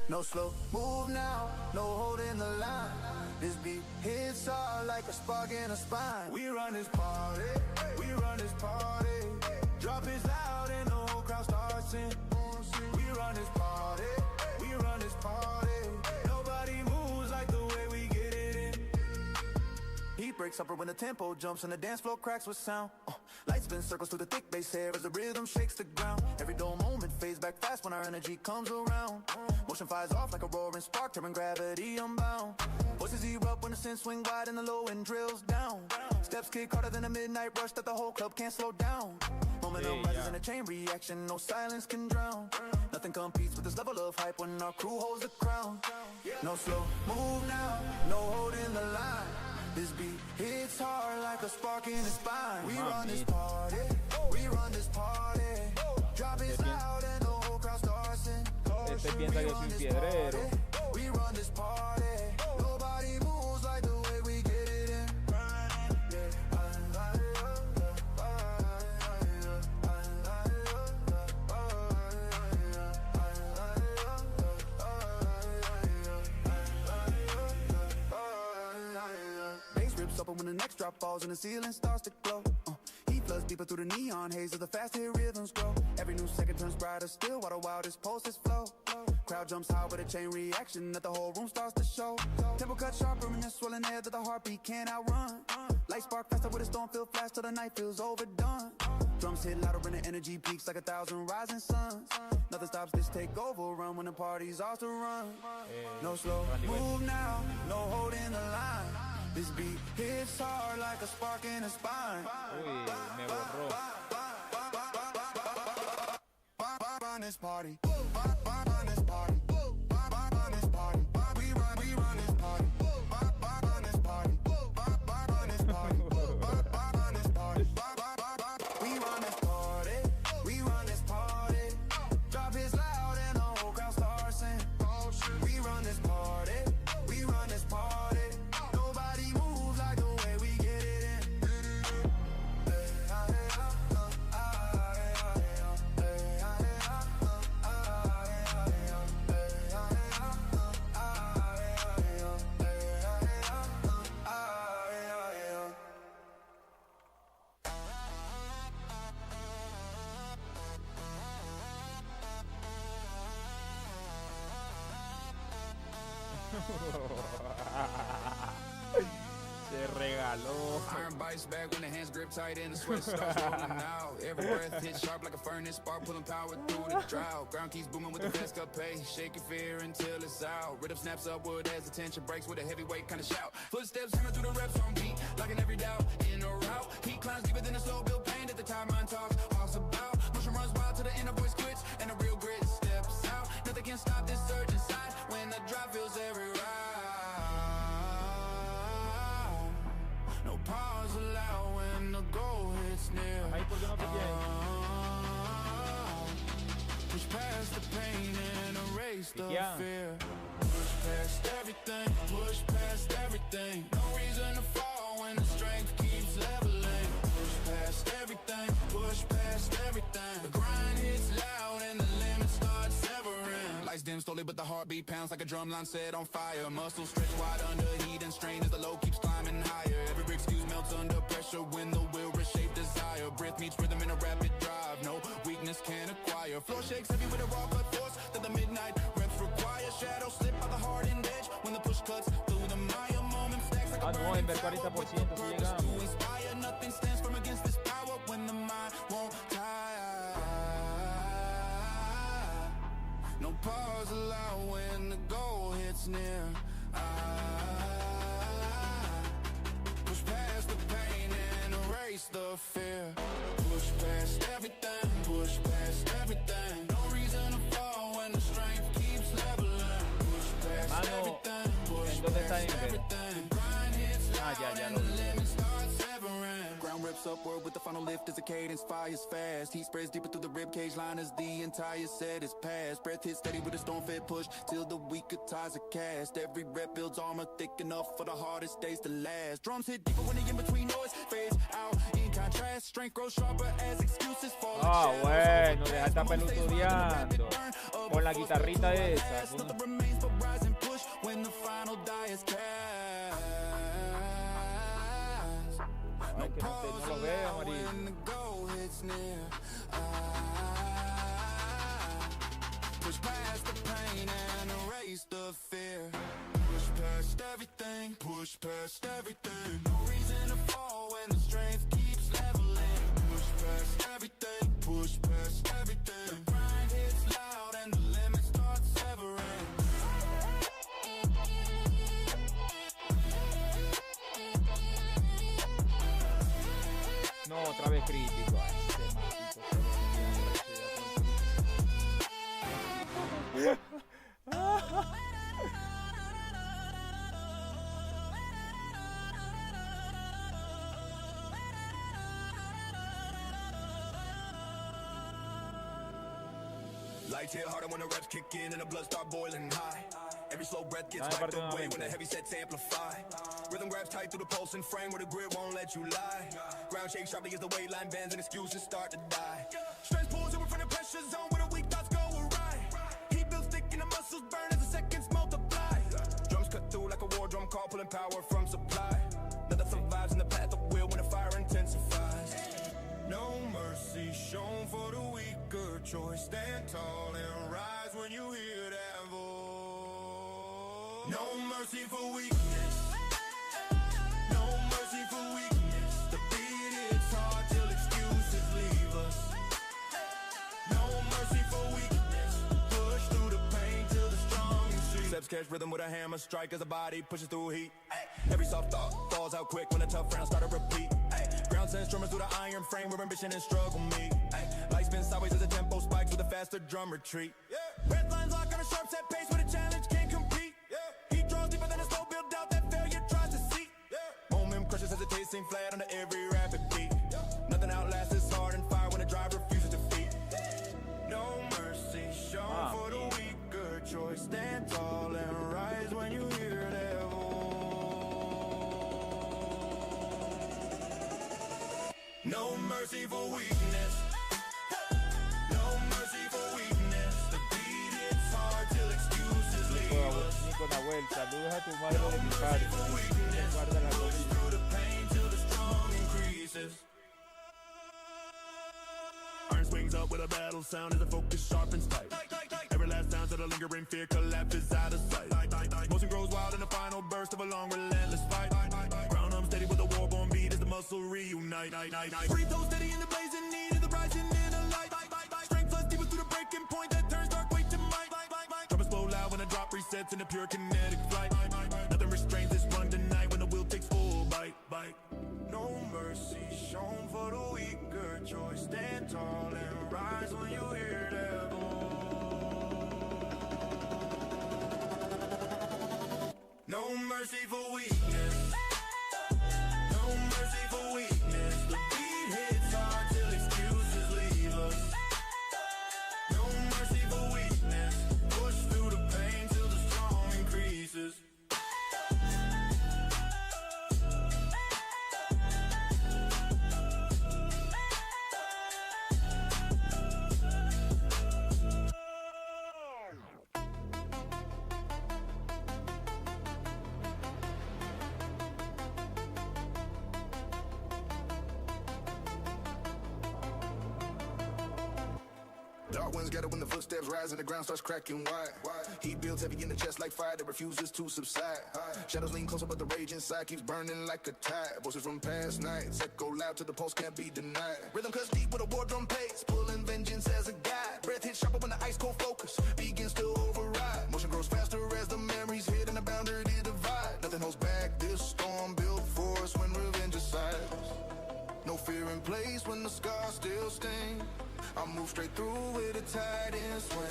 No slow move now, no holding the line. This beat hits hard like a spark in a spine. We run this party, we run this party. Drop is loud and the whole crowd starts in. We run this party, we run this party. Nobody moves like the way we get it in. Heat breaks upper when the tempo jumps and the dance floor cracks with sound. Lights spin circles through the thick bass hair as the rhythm shakes the ground. Every dull moment fades back fast when our energy comes around. Motion fires off like a roaring spark, turning gravity unbound. Voices erupt when the synths swing wide and the low end drills down. Steps kick harder than a midnight rush that the whole club can't slow down. Momentum rises in a chain reaction, no silence can drown. Nothing competes with this level of hype when our crew holds the crown. No slow move now, no holding the line. This beat hits hard like a spark in the spine. We run this party, we run this party. Drop it loud and the whole crowd starts in. Este piensa que es un piedrero. We run this party. Nobody moves like the way we get it in. Bass rips open when the next drop falls and the ceiling starts to glow. Heat floods deeper through the neon haze of the fast hit rhythms grow. Every new second turns brighter still while the wildest pulses flow. Crowd jumps high with a chain reaction that the whole room starts to show. Tempo cut sharper in this swelling air that the heartbeat can't outrun. Light spark faster with a storm feel flash till the night feels overdone. Drums hit louder when the energy peaks like 1,000 rising suns. Nothing stops this takeover run when the party's off to run. No slow move now, no holding the line. This beat hits hard like a spark in the spine. Uy, me borró. Run this party. Run this party. Run this party. We run this party. Run this party. Run this party. Run this party. We run this party. We run this party. Drop hits loud and the whole crowd starts singing. We run this party. We run this party. Nobody moves like the way we get it in. Se regaló. Iron bites back when the hands grip tight and the sweat starts rolling out. Every breath hits sharp like a furnace spark, pulling power through the drought. Ground keeps booming with the best up pace, shaking fear until it's out. Rhythm snaps upward as the tension breaks with a heavyweight kind of shout. Footsteps hammer through the reps on beat, locking every doubt in a route. Heat climbs deeper than a slow build pain at the time mind talks. Hawks about, motion runs wild till the inner voice quits and the real grit steps out. Nothing can stop this surge inside when the drive feels every ride. No pause allowed when the goal hits near. Ahí, ¿por qué no te quieres? Push past the pain and erase the fear. Push past everything, push past everything. No reason to fall when the strength keeps leveling. Push past everything, push past everything. The grind hits loud and the limit starts severing. Lights dim slowly but the heartbeat pounds like a drum line set on fire. Muscles stretch wide under heat and strain as the load keeps climbing higher. Every excuse melts under pressure when the will reshape desire. Breath meets rhythm in a rapid drive. No weakness can acquire. Floor shakes heavy with a raw cut force that the midnight reps require. Shadows slip by the hardened edge when the push cuts through the mire. Moment stacks like a burning fire. 40% si llegamos. To inspire, nothing stands firm against this power when the mind won't tire. No pause allowed when the goal hits near. Push past the pain and erase the fear. Push past everything, push past everything. No reason to fall when the strength keeps leveling. Push past everything, push past everything. Grind hits loud and the limit starts severing. Ground rips upward with the final lift as the cadence fires fast. Heat spreads deeper through the ribcage line as the entire set is passed. Breath hits steady with a storm-fed push till the weaker ties are cast. Every rep builds armor thick enough for the hardest days to last. Drums hit deeper when the in-between noise fades out. In contrast, strength grows sharper as excuses fall. Ah, bueno, deja estar pelotudeando con la guitarrita esa. Nothing remains but rise and push when the final die is cast. Ay, que no lo veo, amarillo. When the goal hits near. Push past the pain and erase the fear. Push past everything, push past everything. No reason to fall when the strength keeps leveling. Push past everything, push past everything. The grind hits loud and the limit starts severing. No, otra vez crítico. Ay, Lights hit harder when the reps kick in and the blood start boiling high. Every slow breath gets wiped away when the heavy sets amplify. Rhythm grabs tight through the pulse and frame where the grid won't let you lie. Ground shakes sharply as the weight line bends and excuses start to die. Stress pulls over from the pressure zone where the weak thoughts go awry. Heat builds thick and the muscles burn as the seconds multiply. Drums cut through like a war drum call, pulling power from supply. Nothing survives in the path of will when the fire intensifies. No shown for the weaker choice. Stand tall and rise when you hear that voice. No mercy for weakness. No mercy for weakness. The beat hits hard till excuses leave us. No mercy for weakness. Push through the pain till the strong you see. Steps catch rhythm with a hammer, strike as the body pushes through heat. Every soft thought falls out quick when a tough round start to repeat. Ground sends drummers through the iron frame where ambition and struggle meet. Light spins sideways as the tempo spikes with a faster drum retreat. Red lines lock on a sharp set pace where the challenge can't compete. Heat draws deeper than a slow build out that failure tries to seek. Moment crushes hesitation flat under every rapid beat. Nothing outlasts this hard and fire when a drive refuses defeat. No mercy shown for the weaker choice. Stand tall and rise when you hear that voice. No mercy for weakness. No mercy for weakness. The beat hits hard till excuses leave us. Nico Nahuel, saludos a tu madre de mi parte. Guarda la Push through the pain till the strong increases. Iron swings up with a battle sound as the focus sharpens tight. Every last sound to the lingering fear collapses out of sight. Motion grows wild in the final burst of a long relentless fight. Ground up steady with a war-born beat as the muscle reunite. Free throw steady in the blazing need of the rising inner light. Strength floods deeper through the breaking point that turns dark weight to might. Drummers blow loud when the drop resets in a pure kinetic flight. Nothing restrains this run tonight when the will takes full bite. No mercy shown for the weaker choice. Stand tall and rise when you hear that voice. No mercy for weakness. No mercy for weakness. The beat hits hard till excuses leave us. No mercy for weakness. Push through the pain till the strong increases. Dark winds gather when the footsteps rise and the ground starts cracking wide. He builds heavy in the chest like fire that refuses to subside. Shadows lean closer but the rage inside keeps burning like a tide. Voices from past nights echo loud till the pulse can't be denied. Rhythm cuts deep with a war drum pace, pulling vengeance as a guide. Breath hits sharper when the ice cold focus begins to override. Motion grows faster as the memories hit and the boundary divide. Nothing holds back this storm built for us when revenge decides. No fear in place when the scars still sting. I move straight through with a tide and swing.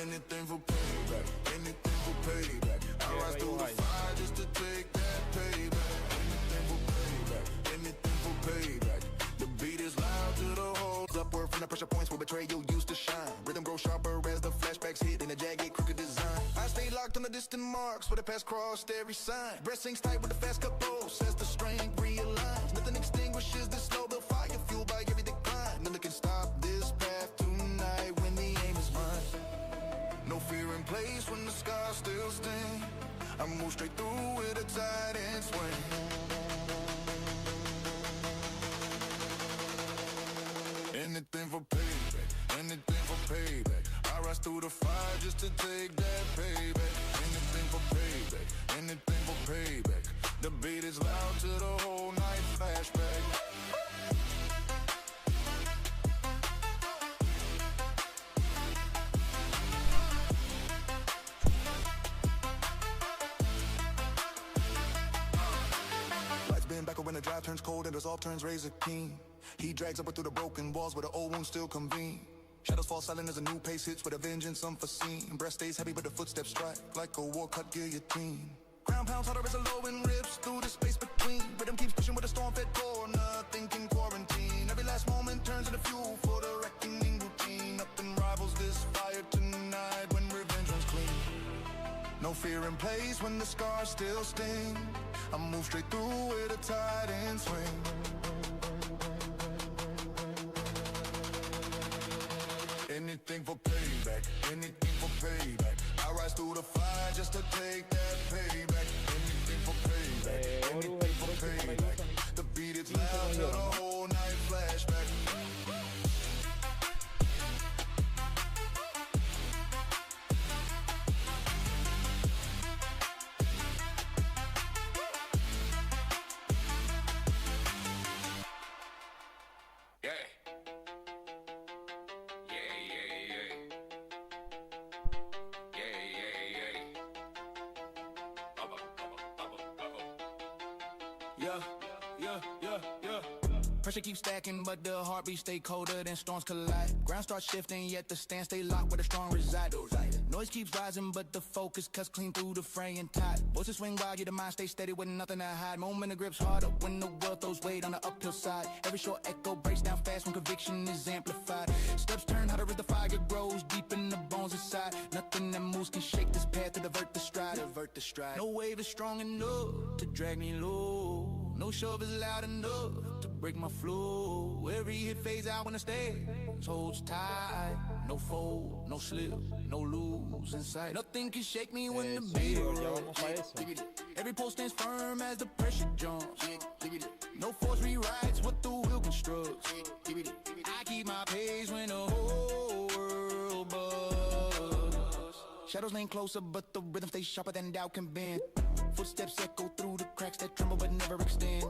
Anything for payback, anything for payback. I rise through the fire just to take that payback. Anything for payback, anything for payback. The beat is loud to the holes. Upward from the pressure points where betrayal used to shine. Rhythm grows sharper as the flashbacks hit in a jagged, crooked design. I stay locked on the distant marks where the past crossed every sign. Breath sinks tight with the fast cut pulse as the strength realigns. Nothing extinguishes this slow build fire fueled by every decline. Nothing can stop this path tonight when the aim is mine. No fear in place when the scars still sting. I move straight through with a tide and swing. Anything for payback, anything for payback. I rise through the fire just to take that payback. Anything for payback, anything for payback. The beat is loud to the whole night flashback. Lights bend back when the drive turns cold and resolve turns razor keen. He drags upward through the broken walls where the old wounds still convene. Shadows fall silent as a new pace hits with a vengeance unforeseen. Breath stays heavy but the footsteps strike like a war-cut guillotine. Ground pounds harder as a low and rips through the space between. Rhythm keeps pushing with a storm-fed core, nothing can quarantine. Every last moment turns into fuel for the reckoning routine. Nothing rivals this fire tonight when revenge runs clean. No fear in place when the scars still sting. I move straight through with a tide and swing. Anything for payback, anything for payback. I rise through the fire just to take that payback. Anything for payback, anything for payback. Music loud till the whole night flashback. Pressure keeps stacking, but the heartbeat stay colder than storms collide. Ground starts shifting, yet the stand stay locked where the strong reside. Noise keeps rising, but the focus cuts clean through the fraying tide. Voices swing wild, yet the mind stays steady with nothing to hide. Moment of grips harder when the world throws weight on the uphill side. Every short echo breaks down fast when conviction is amplified. Steps turn harder as the fire grows deep in the bones inside. Nothing that moves can shake this path to divert the stride. No wave is strong enough to drag me low. No shove is loud enough to break my flow. Every hit fades out when the stage holds tight. No fold, no slip, no lose in sight. Nothing can shake me when the beat rolls. Every pole stands firm as the pressure jumps. No force rewrites what the will constructs. I keep my pace when the whole world buzzes. Shadows lean closer, but the rhythm stays sharper than doubt can bend. Footsteps echo through the cracks that tremble but never extend.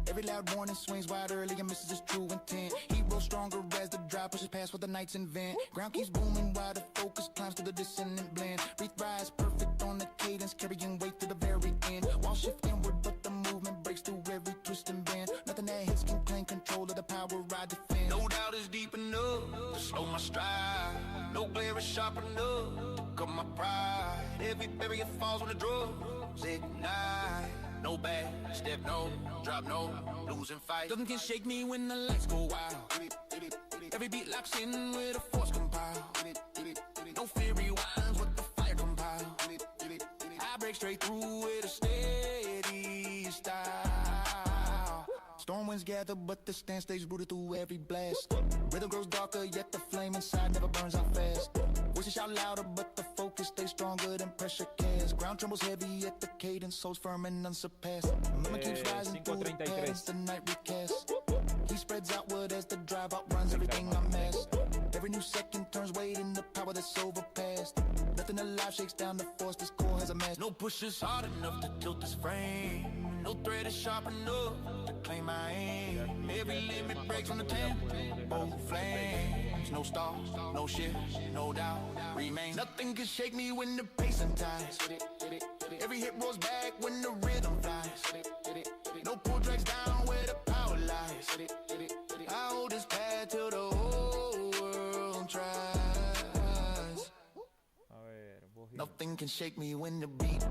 Every loud warning swings wide early and misses its true intent. He grows stronger as the drive pushes past what the nights invent. Ground keeps booming while the focus climbs to the dissonant blend. Breathe rise perfect on the cadence, carrying weight to the very end. While shift inward, but the movement breaks through every twist and bend. Nothing that hits can claim control of the power I defend. No doubt is deep enough to slow my stride. No glare is sharp enough to cut my pride. Every barrier falls when the drugs ignite. No bad step, no drop, no losing fight. Nothing can shake me when the lights go wild. Every beat locks in with a force compile. No fear rewinds what the fire compile. I break straight through with a steady style. Storm winds gather, but the stand stays rooted through every blast. Rhythm grows darker, yet the flame inside never burns out fast. Voices shout louder, but the focus stays stronger than pressure cares. Ground trembles heavy, yet the cadence holds firm and unsurpassed. Moment keeps rising through the past, the night recasts. He spreads outward as the drive outruns everything I masked. Every new second turns weight in the power that's overpassed. Nothing alive shakes down the force this core has amassed. No push is hard enough to tilt this frame. No thread is sharp enough to claim my aim. Every limit breaks on the tempo flames. No stars, no shift, no doubt remains. Nothing can shake me when the pace unties. Every hit rolls back when the rhythm flies. No pull drags down where the power lies. I hold this path till the whole world tries. Nothing can shake me when the beat.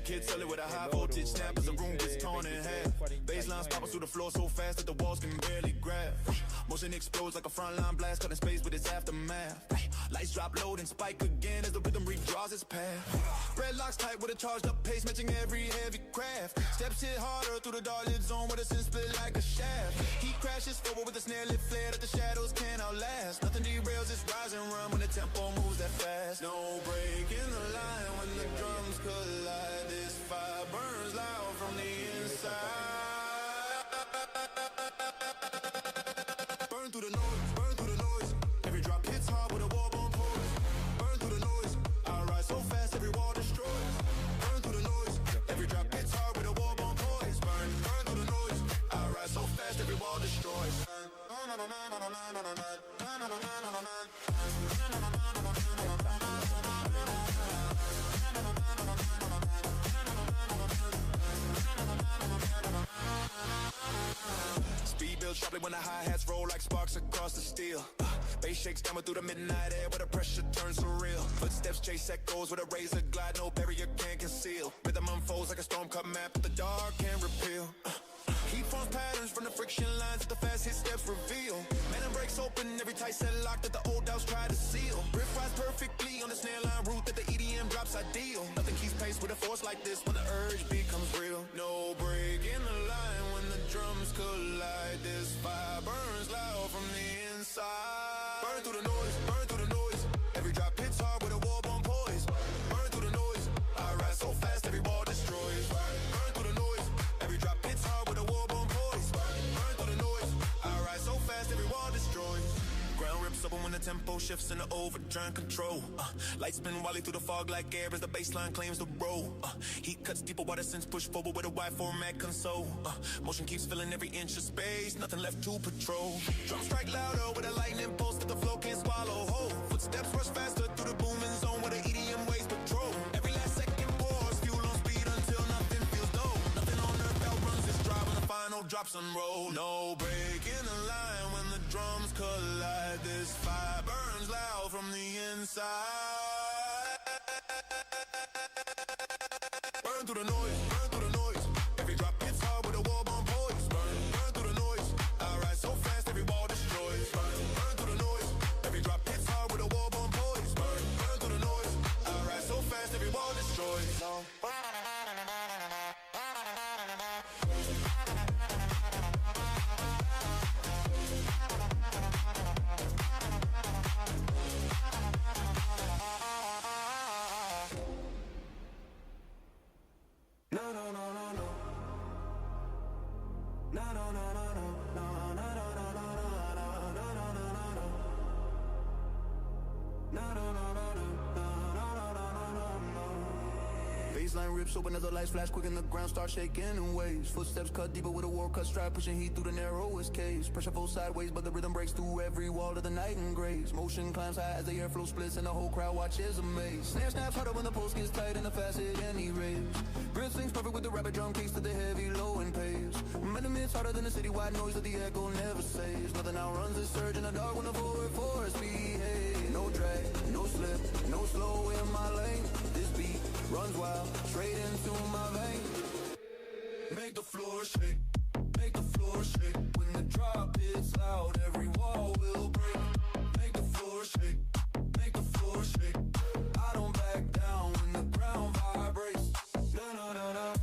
Kid tell it with a high voltage snap as the room gets torn in half. Baselines popping through the floor so fast that the walls can barely grab. Motion explodes like a frontline blast, cutting space with its aftermath. Lights drop low and spike again as the rhythm redraws its path. Red locks tight with a charged up pace, matching every heavy craft. Steps hit harder through the dark lit zone where the sin split like a shaft. He crashes forward with a snare lit flare that the shadows can't outlast. Nothing derails this rise and run when the tempo moves that fast. No break in the line when the drums collide. This fire burns loud from the inside. Burn through the noise, burn through the noise. Every drop hits hard with a war bomb poise. Burn through the noise, I rise so fast every wall destroys. Burn through the noise, every drop hits hard with a war bomb poise. Burn through the noise, I rise so fast every wall destroys. Speed builds sharply when the hi-hats roll like sparks across the steel. Bass shakes down through the midnight air where the pressure turns surreal. Footsteps chase echoes with a razor glide, no barrier can conceal. Rhythm unfolds like a storm-cut map that the dark can repeal. He forms patterns from the friction lines that the fast hit steps reveal. Manner breaks open every tight set lock that the old doubts try to seal. Riff rides perfectly on the snare line route that the EDM drops ideal. Nothing keeps pace with a force like this when the urge becomes real. No break in the line when the drums collide, this fire burns loud from the inside. Burn through the noise, burn through the noise. Every drop hits hard with a war bomb poise. Burn through the noise, I rise so fast every wall destroys. Burn through the noise, every drop hits hard with a war bomb poise. Burn through the noise, I rise so fast every wall destroys. Ground rips open when the tempo shifts into overdrive control. Lights spin wildly through the fog like air as the baseline claims the roll. Heat cuts deeper while the sense push forward with a wide format console. Motion keeps filling every inch of space, nothing left to patrol. Drums strike louder with a lightning pulse that the flow can't swallow whole. Footsteps rush faster through the booming zone where the EDM waves patrol. Every last second pours fuel on speed until nothing feels dull. Nothing on earth outruns this drive when the final drops unroll. No break in the line when the drums collide. This fire burns loud from the inside. Burn through the noise, burn through the noise. Every drop hits hard with a war bomb poise. Burn through the noise. I rise so fast every wall destroys. Burn through the noise. Every drop hits hard with a war bomb poise. Burn through the noise. I rise so fast every wall destroys. Baseline rips open as the lights flash quick and the ground starts shaking in waves. Footsteps cut deeper with a war cut stride, pushing heat through the narrowest caves. Pressure falls sideways, but the rhythm breaks through every wall of the night and graves. Motion climbs high as the airflow splits and the whole crowd watches amazed. Snare snaps harder when the pulse gets tight and the facet and he raves. Grid swings perfect with the rapid drum case to the heavy low and paves. Momentum hits harder than the citywide noise that the echo never saves. Nothing outruns this surge in the dark when the forward force behaves. No drag, no slip, no slow in my lane. This beat runs wild, straight into my veins. Make the floor shake, make the floor shake. When the drop hits loud, every wall will break. Make the floor shake, make the floor shake. I don't back down when the ground vibrates. No, no, no, no.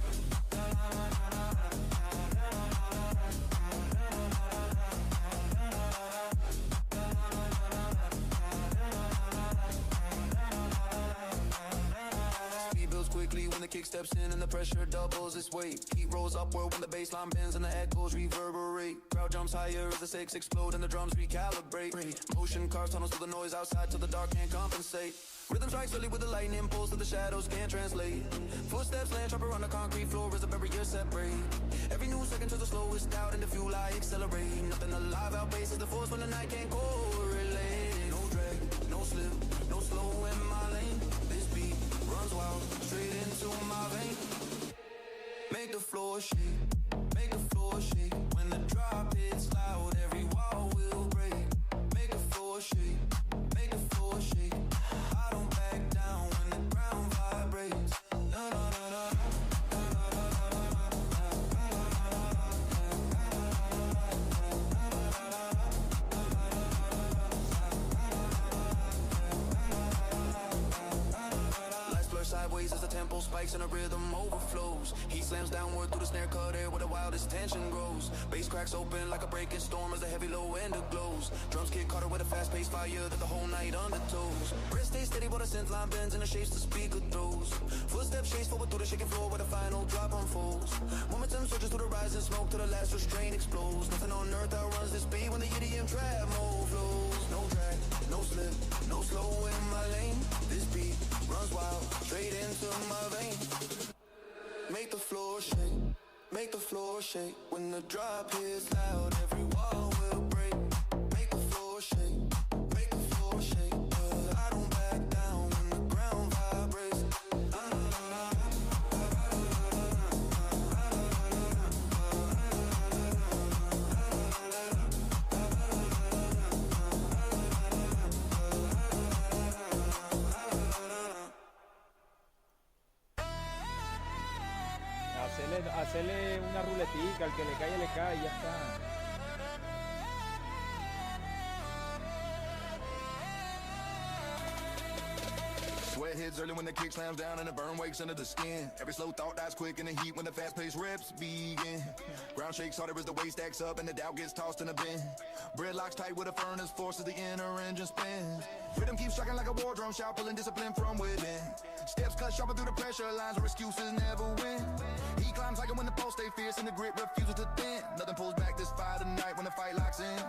Quickly when the kick steps in and the pressure doubles its weight. Heat rolls upward when the baseline bends and the echoes reverberate. Crowd jumps higher as the stakes explode and the drums recalibrate. Motion carves tunnels through the noise outside till the dark can't compensate. Rhythm strikes early with the lightning pulse that the shadows can't translate. Footsteps land sharper on the concrete floor as the barriers separate. Every new second to the slowest doubt and the fuel I accelerate. Nothing alive outpaces the force when the night can't correlate. No drag, no slip, no slow in my lane. This beat runs wild, straight into my vein. Make the floor shake, make the floor shake. When the drop hits loud, every wall will break. Make the floor shake, make the floor shake. I don't back down when the ground vibrates. No, no, no, no. Sideways as the tempo spikes and the rhythm overflows. Heat slams downward through the snare cut air where the wildest tension grows. Bass cracks open like a breaking storm as the heavy low end glows. Drums kick harder with a fast-paced fire that the whole night undertows. Breath stays steady while the synth line bends and the shapes the speaker throws. Footsteps chase forward through the shaking floor where the final drop unfolds. Momentum surges through the rising smoke till the last restraint explodes. Nothing on earth outruns this speed when the EDM trap mode flows. No drag, no slip, no slow in my lane. This beat runs wild, straight into my vein. Make the floor shake, make the floor shake. When the drop hits loud, every wall will break. Make the floor shake, make the floor shake. But I don't back down when the ground vibrates. Hacerle una ruletica, al que le cae, ya está. Sweat that hits early when the kick slams down and the burn wakes under the skin. Every slow thought dies quick in the heat when the fast-paced reps begin. Ground shakes harder as the weight stacks up and the doubt gets tossed in a bin. Bread locks tight with a furnace, forces the inner engine spin. Rhythm keeps striking like a war drum, shout pulling discipline from within. Steps cut sharper through the pressure, lines where excuses never win. He climbs like when the pulse stay fierce and the grit refuses to thin. Nothing pulls back this fire tonight when the fight locks in.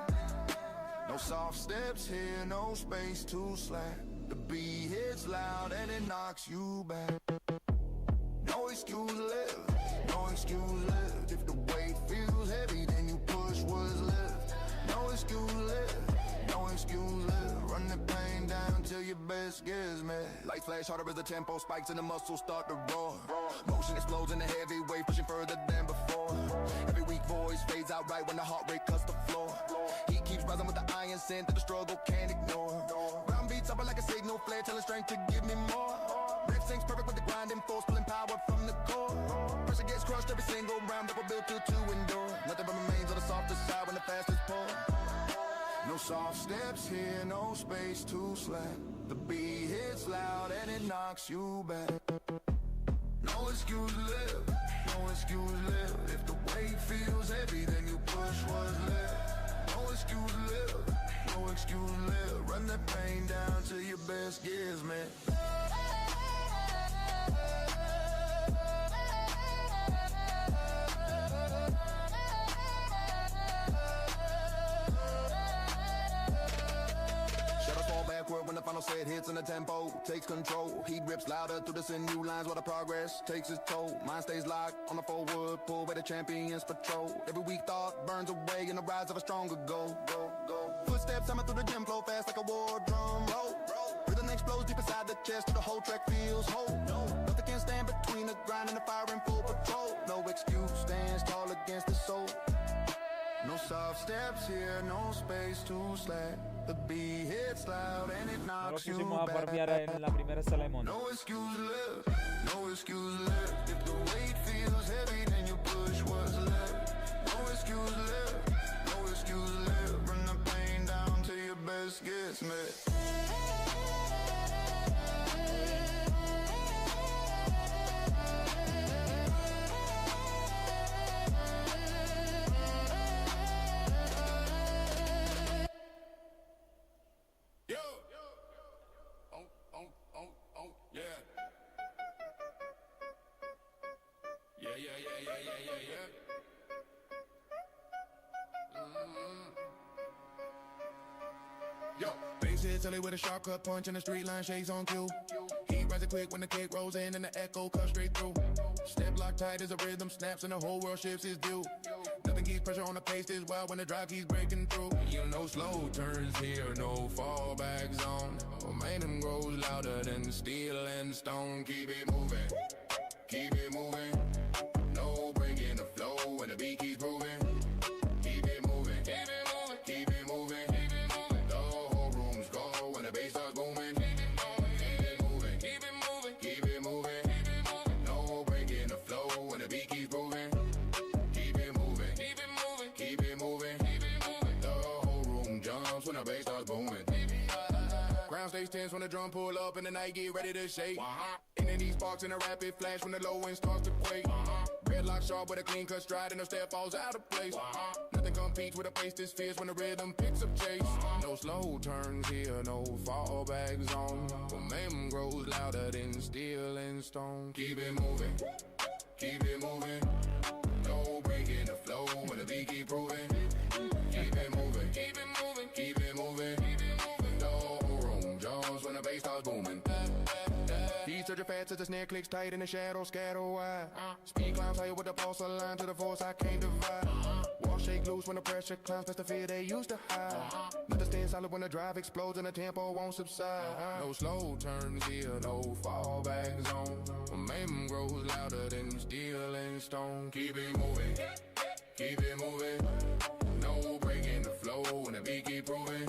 No soft steps here, no space to slack. The beat hits loud and it knocks you back. No excuse left, no excuse left. If the weight feels heavy, then you push what's left. No excuse left, no excuse left. Run the pain down till your best gets met. Lights flash harder as the tempo spikes and the muscles start to roar. Motion explodes in the heavy weight, pushing further than before. Every weak voice fades out right when the heart rate cuts the floor. He keeps rising with the iron scent that the struggle can't ignore. Ground beats up like a signal flare, telling strength to give me more. Rep sinks perfect with the grinding force, pulling power from the core. Pressure gets crushed every single round that we're built to endure. Nothing but remains on the softer side when the fastest pull. No soft steps here, no space to slack. The beat hits loud and it knocks you back. No excuse left, no excuse left. If the weight feels heavy, then you push what's left. No excuse left, no excuse left. Run the pain down till your best gets met. When the final set hits and the tempo takes control, heat rips louder through the sinew lines while the progress takes its toll. Mind stays locked on the forward pull where the champions patrol. Every weak thought burns away in the rise of a stronger goal. Footsteps coming through the gym flow fast like a war drum roll. Rhythm explodes deep inside the chest till the whole track feels whole. Nothing can stand between the grind and the fire in full patrol. No excuse stands tall against the soul. No soft steps here, no space to slack. The beat hits loud and it knocks you pusimos a back. farmear en la primera sala de mono. No excuse left, no excuse left. If the weight feels heavy, then you push what's left. No excuse left, no excuse left. Run the pain down till your best gets met. Silly with a sharp cut punch and the street line shades on cue. He rises quick when the kick rolls in and the echo cuts straight through. Step locked tight as the rhythm snaps and the whole world shifts his view. Nothing keeps pressure on the pace this wild when the drive keeps breaking through. You know slow turns here, no fallback zone. Momentum grows louder than steel and stone. Keep it moving, keep it moving. No breaking the flow when the beat keeps moving. Keep it moving, keep it moving, keep it moving. Stage tense when the drum pull up and the night get ready to shake. And then these sparks in a rapid flash when the low end starts to quake. Red lock sharp with a clean cut stride and no step falls out of place. Nothing competes with a pace this fierce when the rhythm picks up chase. No slow turns here, no fallback zone. Momentum grows louder than steel and stone. Keep it moving, keep it moving. No breaking the flow when the beat keep proving. Keep it moving, keep it moving, keep it moving. When the bass starts booming, he's searching fast as the snare clicks tight and the shadows scatter wide. Speed climbs higher with the pulse aligned to the force I can't divide. Walls shake loose when the pressure climbs past the fear they used to hide. Nothing stands solid when the drive explodes and the tempo won't subside. No slow turns here, no fallback zone. Momentum grows louder than steel and stone. Keep it moving, keep it moving. No breaking the flow when the beat keep proving.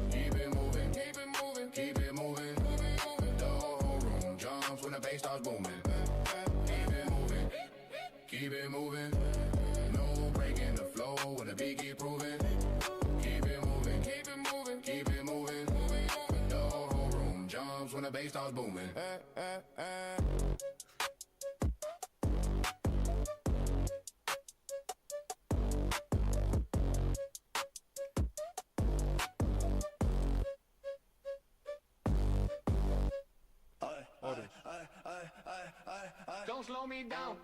Keep it moving, keep it moving, keep it moving. The whole room jumps when the bass starts booming. Keep it moving, keep it moving. No breaking the flow when the beat keep proving. Keep it moving, keep it moving, keep it moving. The whole room jumps when when the bass starts booming. Don't slow me down.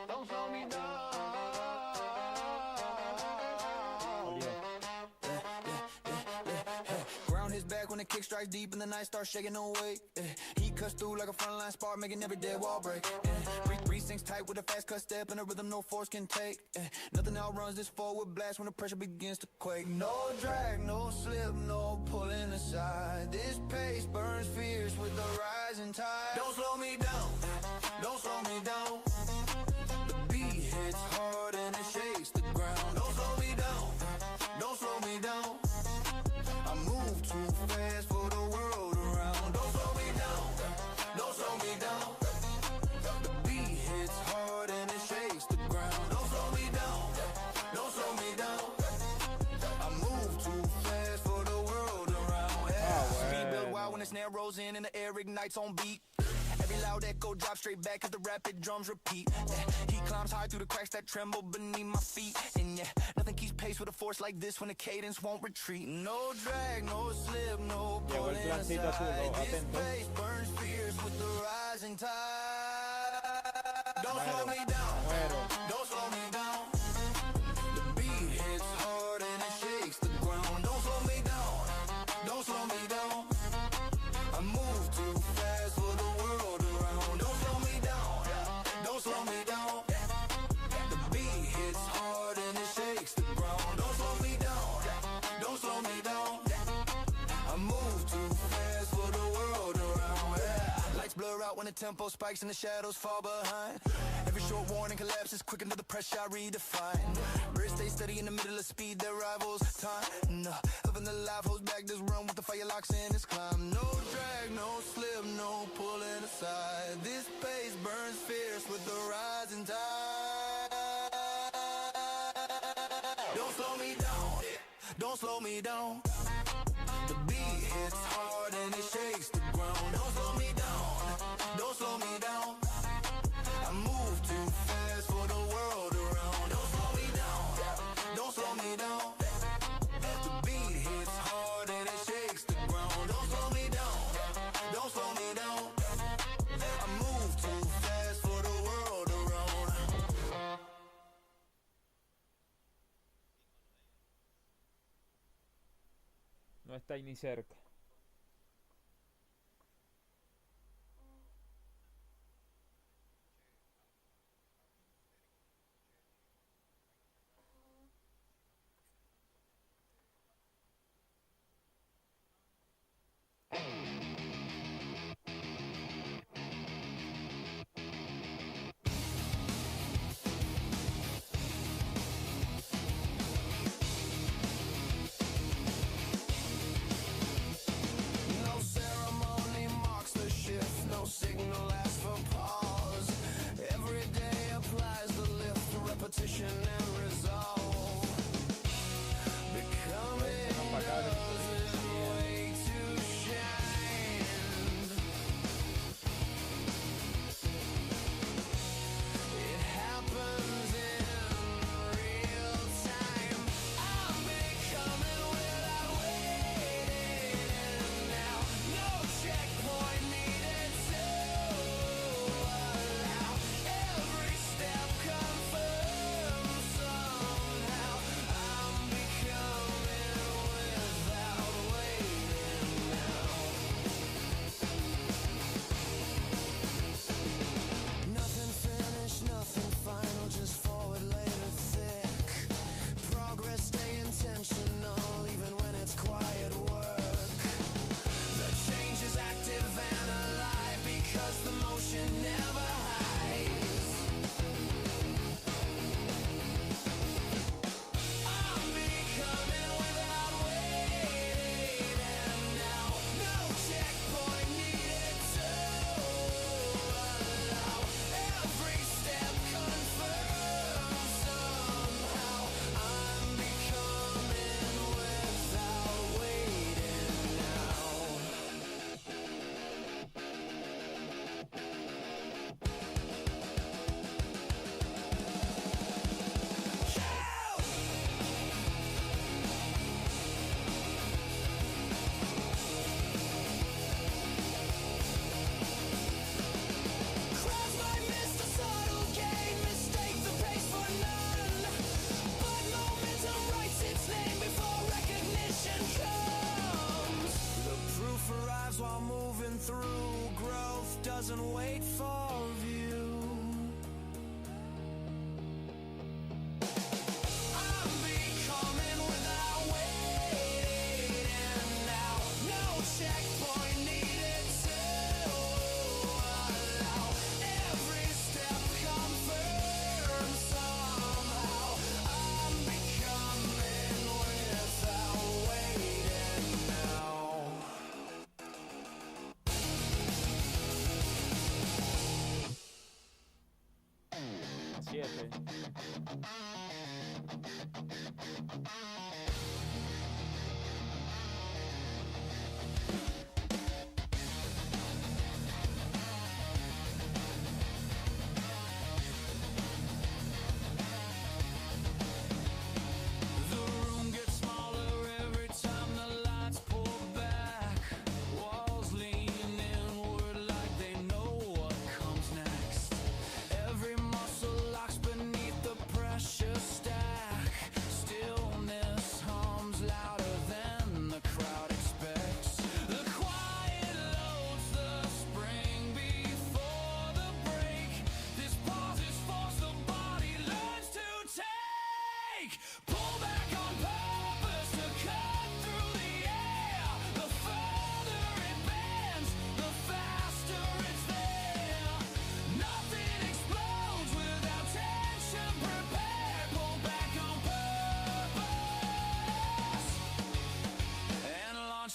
Don't slow me down. Ground his back when the kick strikes deep and the night starts shaking away. He cuts through like a frontline spark, making every dead wall break. Precincts tight with a fast cut step and a rhythm no force can take. Nothing outruns this forward blast when the pressure begins to quake. No drag, no slip, no pulling aside. This pace burns fierce with the rising tide. Don't slow me down, don't slow me down. The beat hits hard and it shakes the ground. Don't slow me down, don't slow me down. I move too fast for the world around. Don't slow me down, don't slow me down. The beat hits hard and it shakes the ground. Don't slow me down, don't slow me down. I move too fast for the world around. Speed build wild when the snare rolls in and the air ignites on beat. Every loud echo drops straight back as the rapid drums repeat. He climbs high through the cracks that tremble beneath my feet. And yeah, nothing keeps pace with a force like this when the cadence won't retreat. No drag, no slip, no pulling aside. This pace burns fierce with the rising tide. Don't slow me down, don't slow me down. The beat hits hard and it shakes the ground. Don't slow me down, don't slow me down. I move too fast for the world around. Don't slow me down, don't slow me down. The beat hits hard and it shakes the ground. Don't slow me down, don't slow me down. I move too fast for the world around. Lights blur out when the tempo spikes and the shadows fall behind. Every short warning collapses quick under the pressure I redefine. Birds stay steady in the middle of speed that rivals time. No, living the life holds back this run with the fire locks in its climb. No drag, no slip, no pulling aside. This pace burns fierce with the rising tide. Don't slow me down, don't slow me down. The beat hits hard and it shakes the ground. Don't slow me down, don't slow me down. I move too fast for the world around. Don't slow me down, don't slow me down. The beat hits hard and it shakes the ground. Don't slow me down, don't slow me down. I move too fast for the world around. No está ni cerca.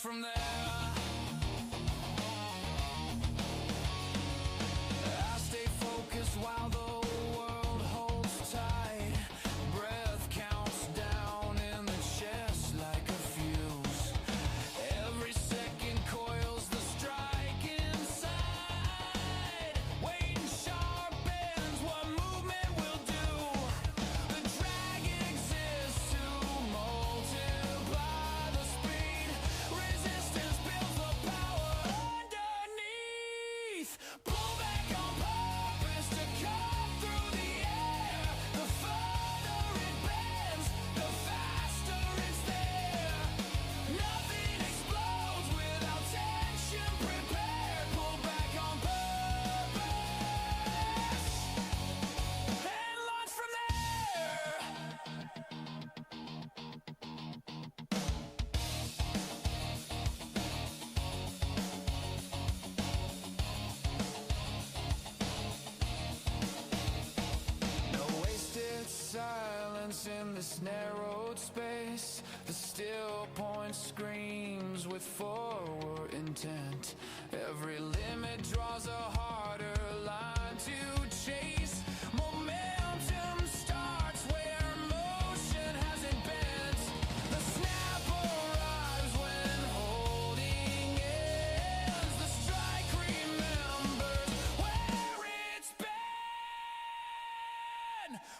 From there, I stay focused while the world holds tight. Breath counts down in the chest like a fuse. Every second coils the strike inside. Waiting sharpens what movement will do. The drag exists to multiply the speed. Resistance builds the power underneath. Pull back on purpose to come through the air. The further it bends, the faster it's there. Nothing explodes without tension prepared. Pull back on purpose and launch from there. No wasted silence in this narrowed space. The still point screams with forward intent. Every limit draws a harder line to chase. Momentum starts where motion hasn't bent. The snap arrives when holding ends. The strike remembers where it's been.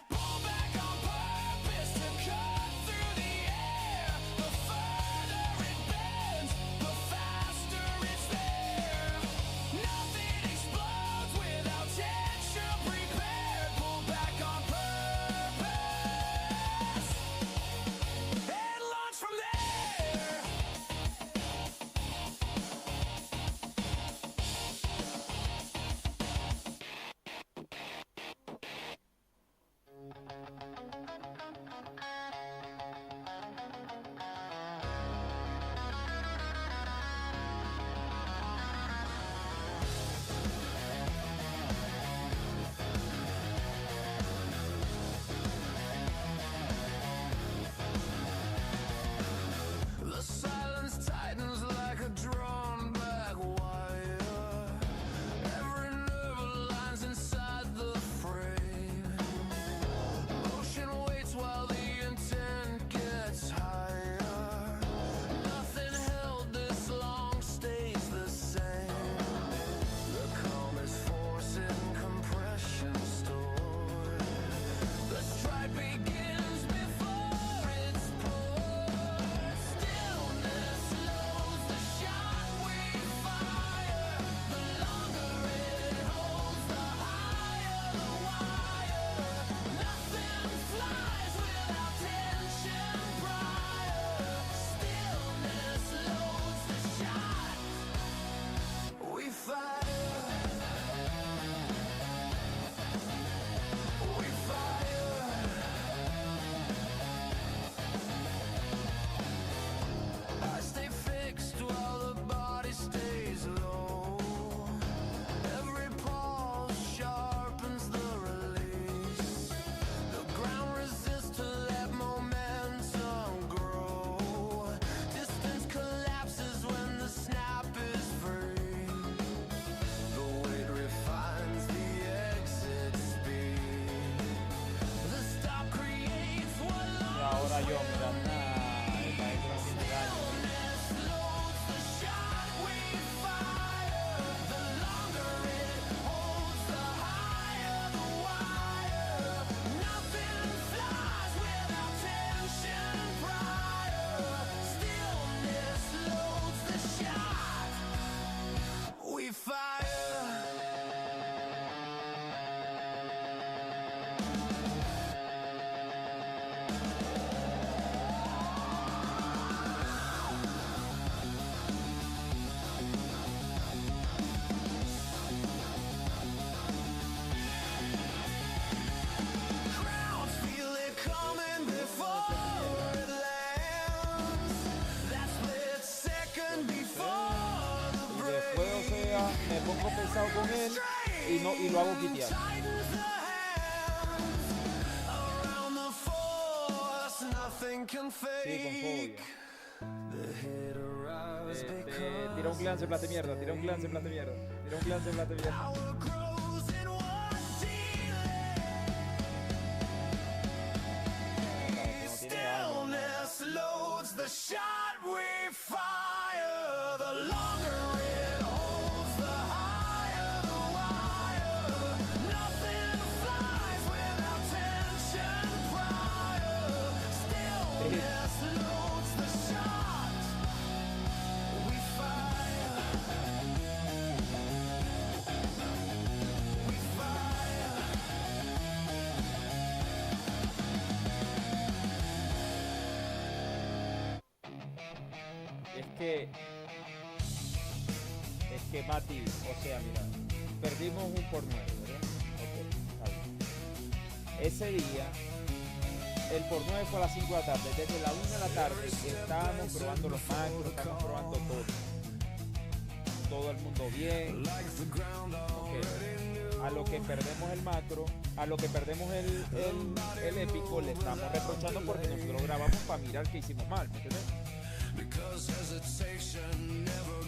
Pull back on purpose to cut through the air. The further it bends, the faster it's there. Nothing explodes without tension prepared. yo, mira, nah, esta gente no tiene daño. Me pongo pesado con él y lo hago quitear. Sí, con fobia. Tira un glance plata mierda, tira un glance plata mierda, tira un glance plata mierda. Es que Mati, o sea, mira, perdimos un por 9, ¿verdad? Ok, está bien. Ese día, el por 9 fue a las 5 de la tarde. Desde la 1 de la tarde estábamos probando los macros, estábamos probando todo. Todo el mundo bien. Okay. A lo que perdemos el macro, a lo que perdemos el épico, le estamos reprochando porque nosotros grabamos para mirar que hicimos mal, ¿me entiendes?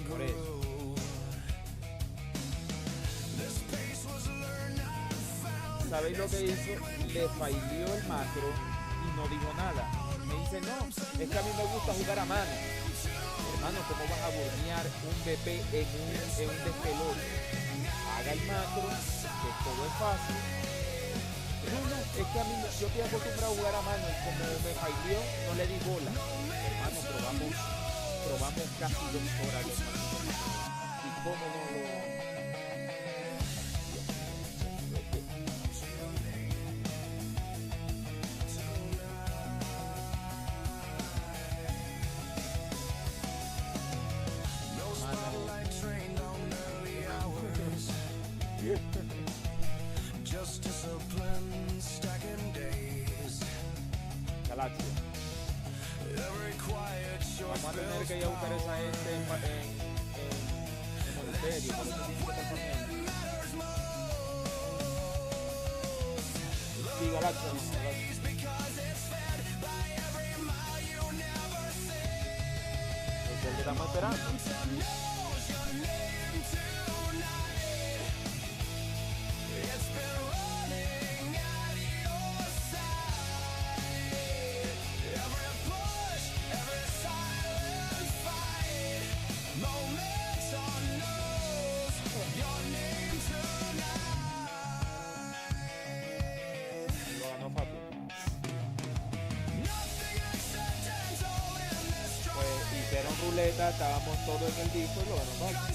Por eso. ¿Sabéis lo que hizo? Le falló el macro y no dijo nada. Me dice, no, es que a mí me gusta jugar a mano. Hermano, ¿cómo vas a burnear un BP en un despelote? Haga el macro, que todo es fácil. No, es que a mí, yo estoy acostumbrado a jugar a mano y como me falló, no le di bola. Hermano, probamos casi 2 horas de mano. ¿Y cómo no lo...? Galaxia. Vamos a tener que ir a buscar a esa gente en monasterio, por eso tienen que estar comiendo. Sí, Galaxia, es el que estamos esperando. Ruleta, estábamos todos en el disco y lo ganamos.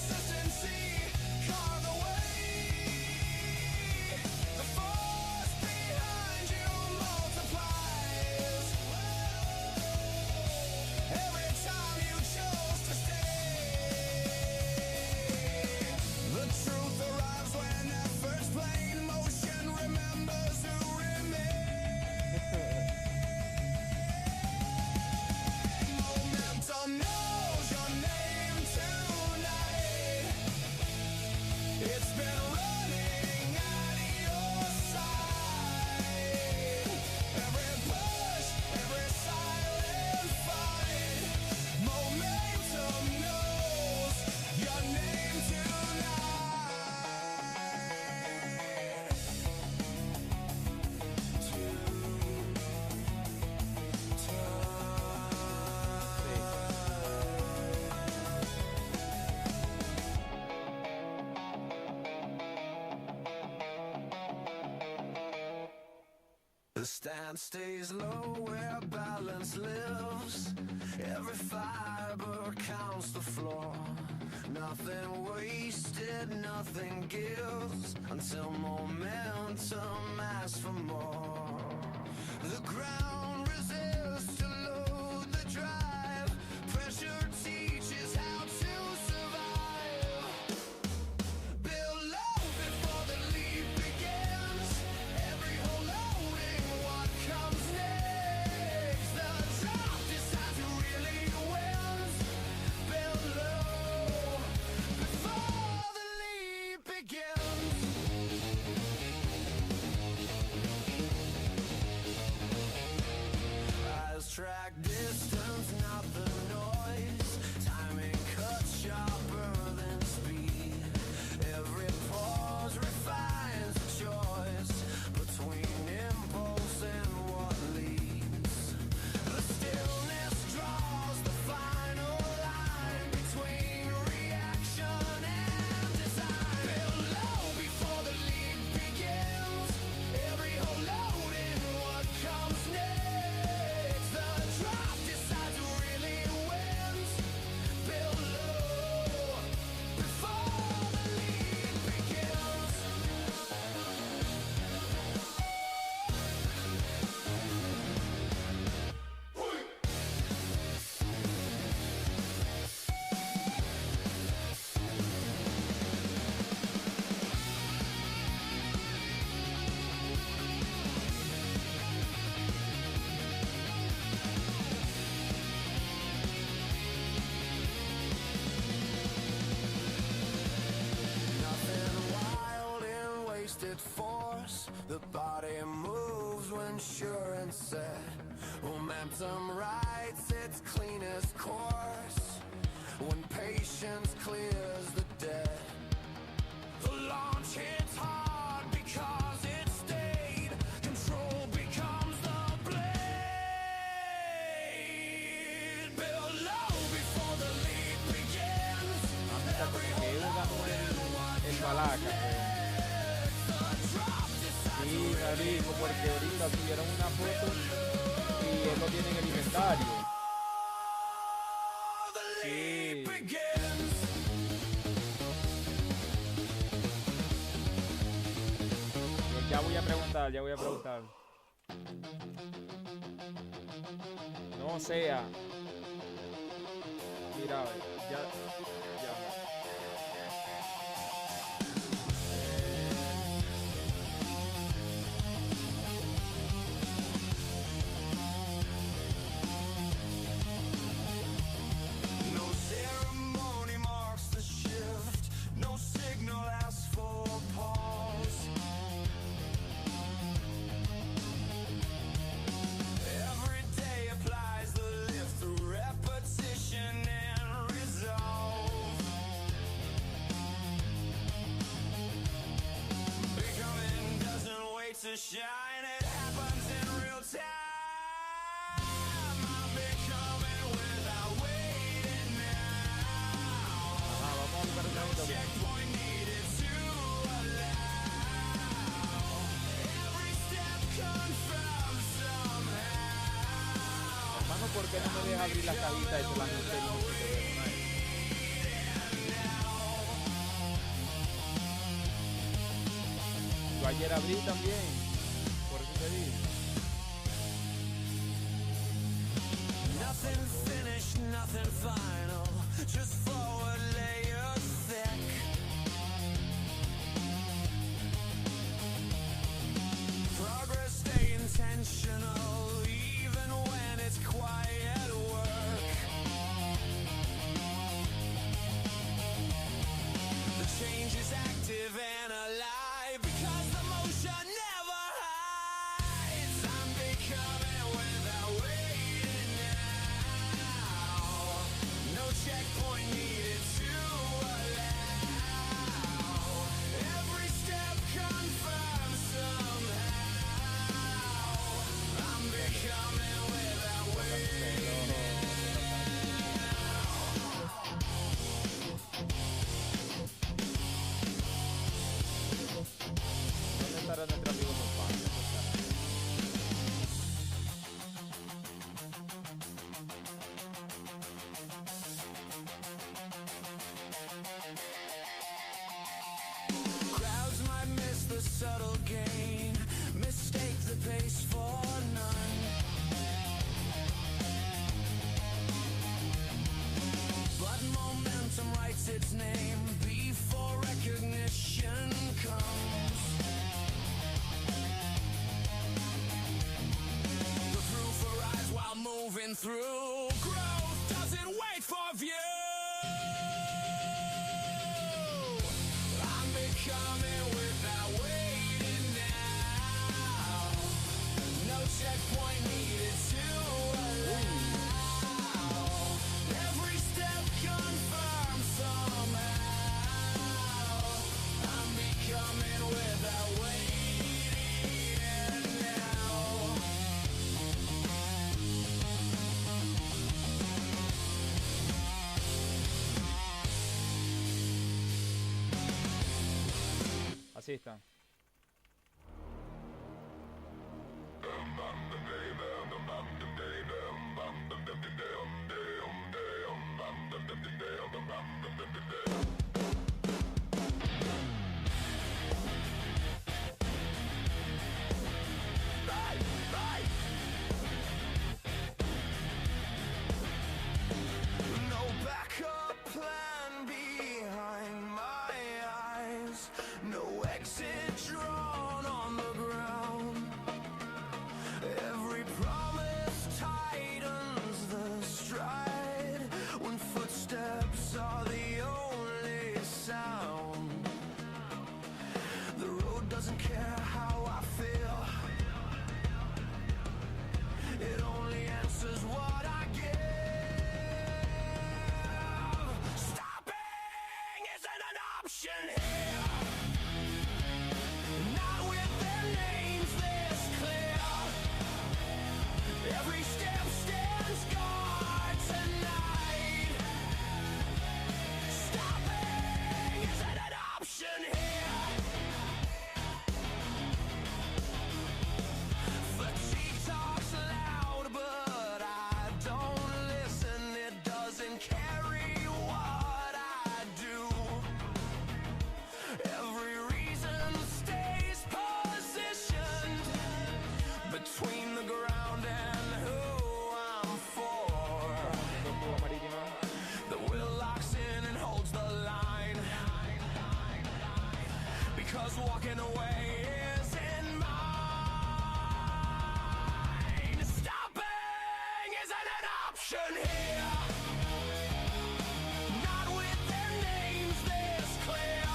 stand stays low where balance lives. Every fiber counts the floor. Nothing wasted, nothing gives, until momentum asks for more. The ground resists to load the drive. Pressure teaches how to survive. Build low before the leap begins. Every hole loading, what comes next? The drop decides who really wins. Build low before the leap begins. Eyes track distance, not the noise. Timing cuts sharper than speed. Every pause refines a choice between impulse and what leads. The stillness draws the final line between reaction and design. Build low before the leap begins. Every hole loading, what comes next? The drop decides who really wins. Build low before the leap begins. Nothing wild in wasted force. The body moves when sure and set. Momentum rides its cleanest course when patience clears the dead. The launch hits hard because it stayed. Control becomes the blade. Build low before the leap begins. Every Que él ganó el Balaca. Sí, marico, porque ahorita tuvieron una foto y él lo tiene en el inventario. Sí. begins. Ya voy a preguntar, ya voy a preguntar. No sea. Mira, ya. No ceremony marks the shift. No signal asks for pause. Every day applies the lift through repetition and resolve. Becoming doesn't wait to shine, it happens in real time. I'm becoming without waiting now. Vamos a buscar un poquito. Checkpoint needed to allow. Every step confirms somehow. Hermano, ¿por qué no me deja abrir la cajita de las noticias? Yo ayer abrí también, por eso te digo. Nothing finished, nothing final. Just forward layers thick. Progress stay intentional, even when it's quiet work. The change is active and alive because the motion never hides. I'm becoming without waiting now. No checkpoint needed to the subtle gain, mistake the pace for none. But momentum writes its name before recognition comes. The proof arrives while moving through. Growth doesn't wait for view. I'm becoming without waiting now. No checkpoint needed to allow. Every step confirmed somehow. I'm becoming without waiting now. Así está. No backup plan behind my eyes. No exit drawn on the ground. Every promise tightens the stride when footsteps are the only sound. The road doesn't care how I feel. It only answers what I give. Stopping isn't an option here. Not with their names this clear. Every step stands guard tonight. Stopping isn't an option here. Fatigue talks loud, but I don't listen. It doesn't carry what I do. Every reason stays positioned between the ground and who I'm for. Tortuga marítima. The will locks in and holds the line. Because walking away isn't mine. Stopping isn't an option here. Not with their names this clear.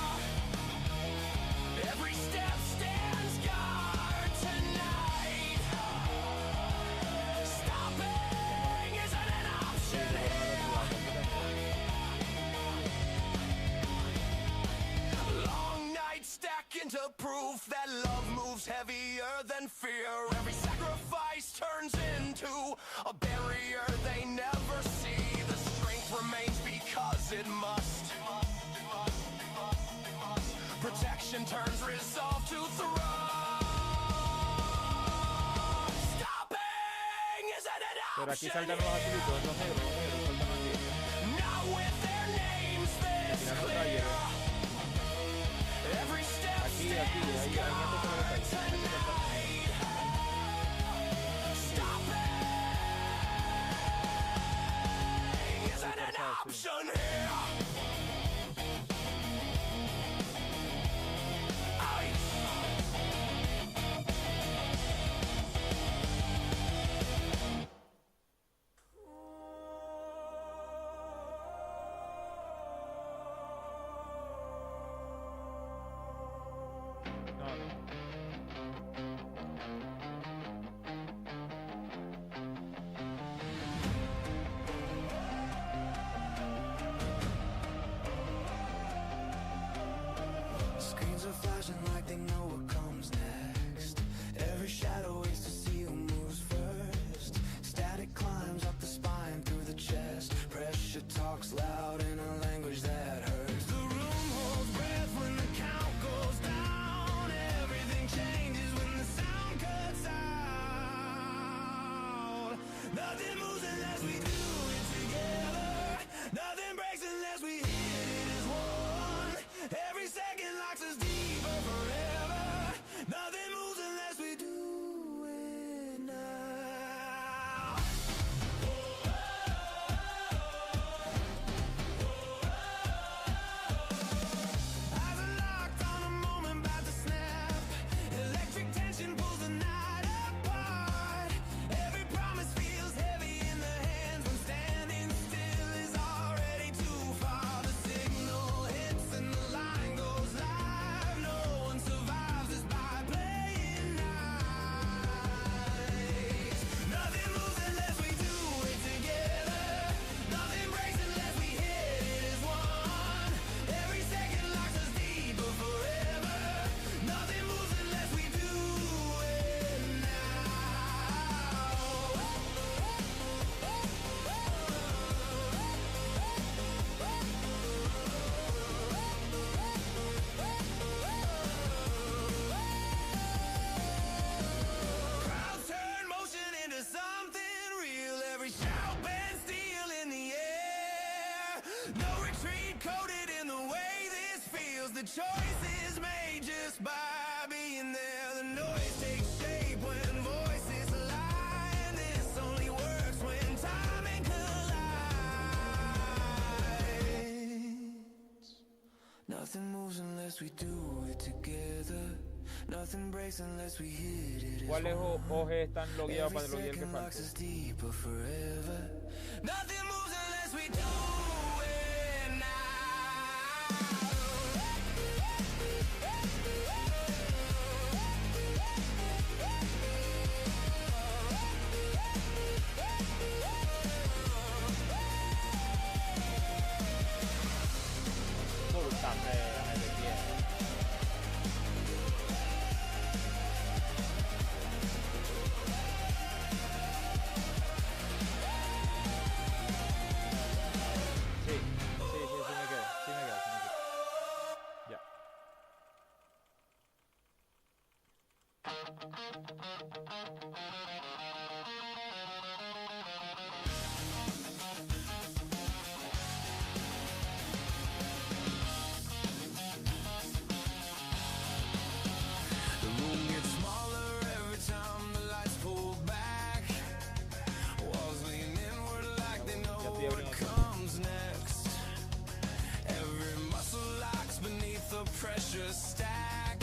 Every step stands guard tonight. Stopping isn't an option here. Long nights stacking to proof that love moves heavier than fear. Every sacrifice turns into a barrier they never see. The strength remains because it must. Protection turns resolve to thrust. Stopping isn't an Pero aquí option saltan los azulitos, los negros, saltan aquí. Not with their names this Tirando clear. talleres. Every step Aquí, stands ahí esto se guard lo detalle. tonight. Stopping isn't an option here. No, no. Screens are flashing like they know what comes next. Every shadow waits to see who moves first. Static climbs up the spine through the chest. Pressure talks loud in a language that hurts. The room holds breath when the count goes down. Everything changes when the sound cuts out. Nothing moves unless we do it together. Nothing breaks unless we hit it as one. Every second locks us deeper forever. we shout and steel in the air. No retreat coded in the way this feels. The choice is made just by being there. The noise takes shape when voices lie, and this only works when timing collides. Nothing moves unless we do it together. Nothing breaks unless we hit it. ¿Cuáles OG están logueados para loguear el que falta? Nothing moves unless we do it now. Puta mea, me detiene. Sí, me quedo. Ya. The room gets smaller every time the lights pull back. Walls lean inward like they know what comes next. Every muscle locks beneath the pressure stack.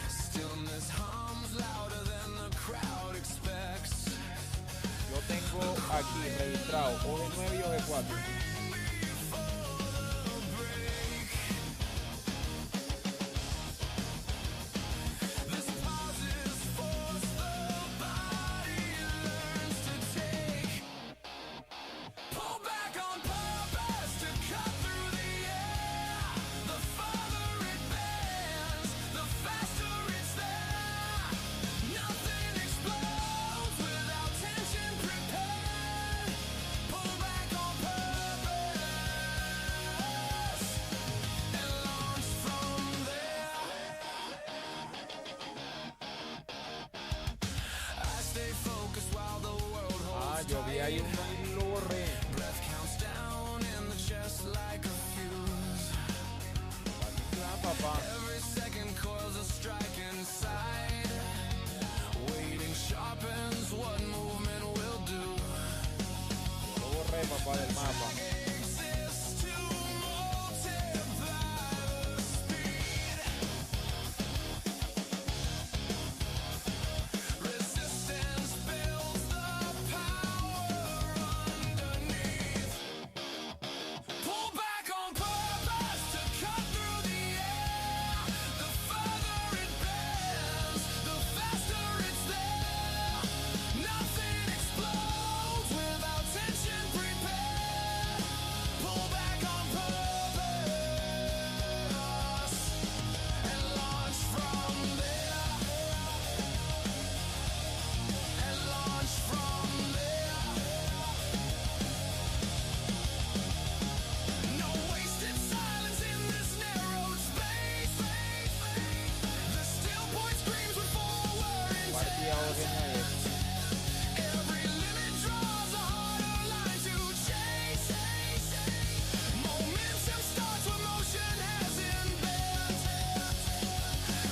Stillness hums louder than the crowd expects. Yo tengo aquí registrado OG9 y OG4. This pauses force the body learns to take. Pull back on purpose to cut through the air. The farther it bends, the faster it's there. Nothing explodes without tension prepared. Pull back on purpose and launch from there. I stay focused while the world holds Yo vi ahí uno y lo borré. breath counts down in the chest like a fuse. Papá. Every second coils a strike inside. Waiting sharpens what movement will do. Lo borré, papá, del mapa. Exists to multiply the speed. Resistance builds the power underneath. Pull back on purpose to cut through the air. The further it bends, the faster it's there. Nothing explodes without tension prepared. Pull back on purpose and launch from there. And launch from there. No wasted silence in this narrowed space. The still point screams with forward Partida intent. OG9. Every limit draws a harder line to chase. Momentum starts where motion hasn't bent.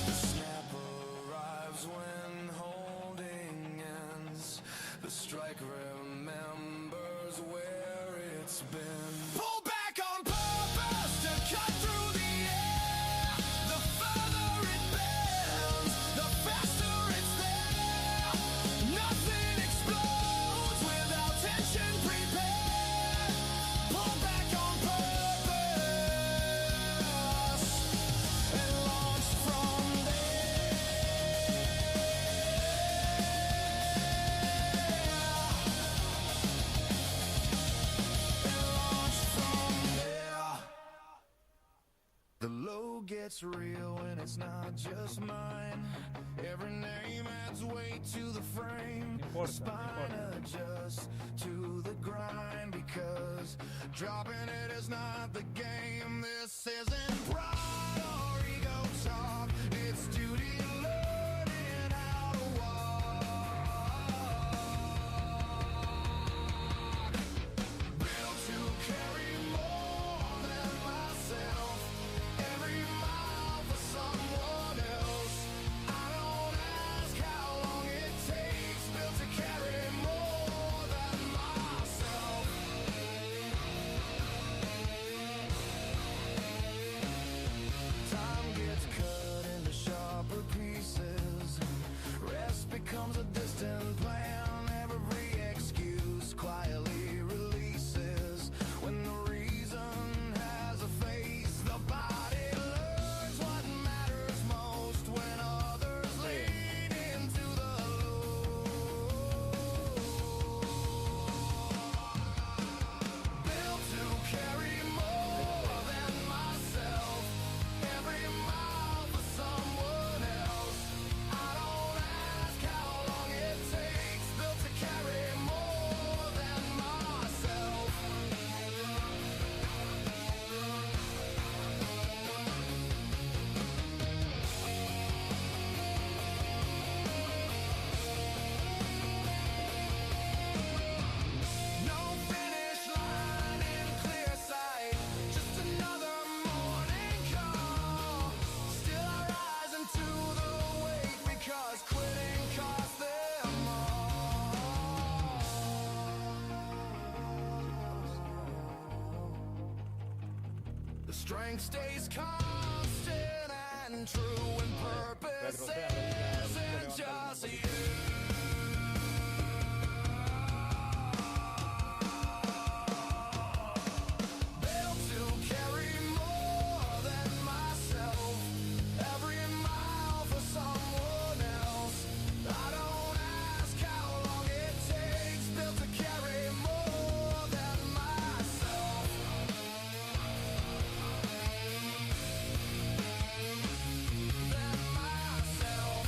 The snap arrives when holding ends. The strike remembers where it's been. Pull back on purpose to cut through the air. The further it bends, the faster it's there. Nothing explodes without tension prepared. Pull back on purpose and launch from there. The low gets real and it's not just mine. Every name adds weight to the frame. importa, Spine adjusts to the grind because dropping it is not the game. This isn't pride or ego talk. It's duty learning how to walk. strength stays constant and true, and purpose isn't just you. Built to carry more than myself, every mile for someone else. I don't ask how long it takes, built to carry more than myself. Than myself.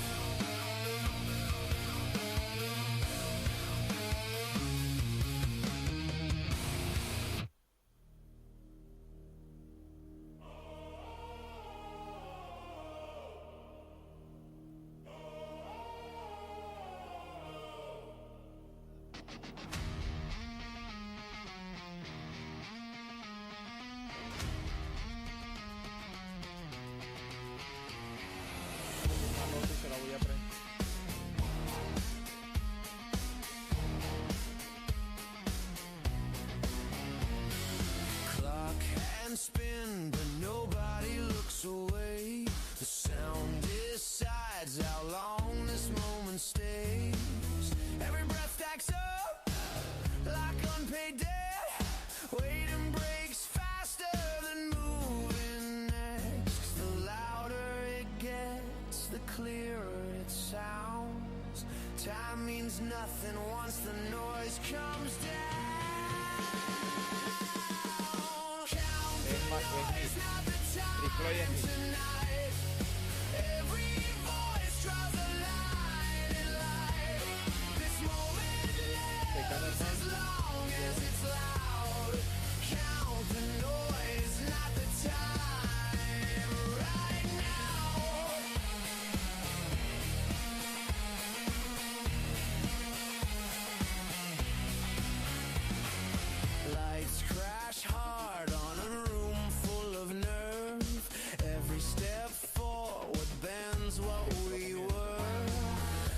Una roto y se la voy a prender. Clock and spin, but nobody looks away. The sound decides how long this moment stays. Every breath stacks up like unpaid debt. Waiting breaks faster than moving next. The louder it gets, the clearer it sounds. Time means nothing once the noise comes down. Count the noise, not the time tonight. Every voice draws a line in light. This moment lives as long as it's loud. Count the noise, not the time. Right now. Lights crash hard on a room full of nerve. Every step forward bends what we were.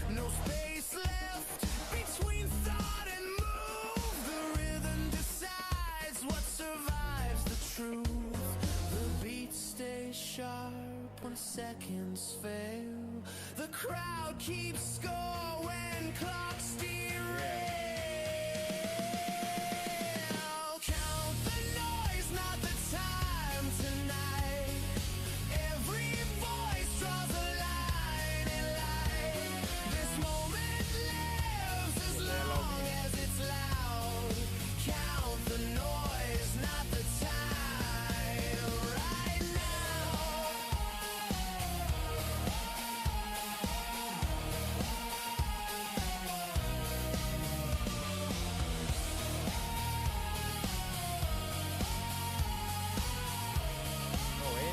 No space left between thought and move. The rhythm decides what survives the truth. The beat stays sharp when seconds fail. The crowd keeps score when clocks derail. Count the noise, not the time tonight. Every voice draws a line in light. This moment lives as long as it's loud. Count the noise, not the time. Right now.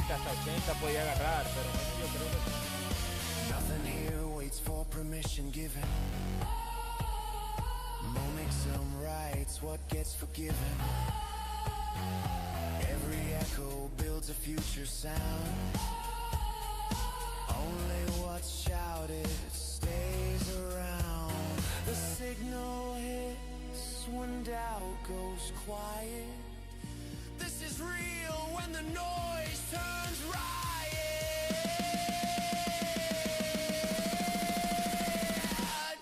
Hasta 80 podía agarrar, pero yo creo que Nothing here waits for permission given. Mo makes some rights, what gets forgiven. Every echo builds a future sound. Only what's shouted stays around. The signal hits when doubt goes quiet. This is real when the noise turns riot.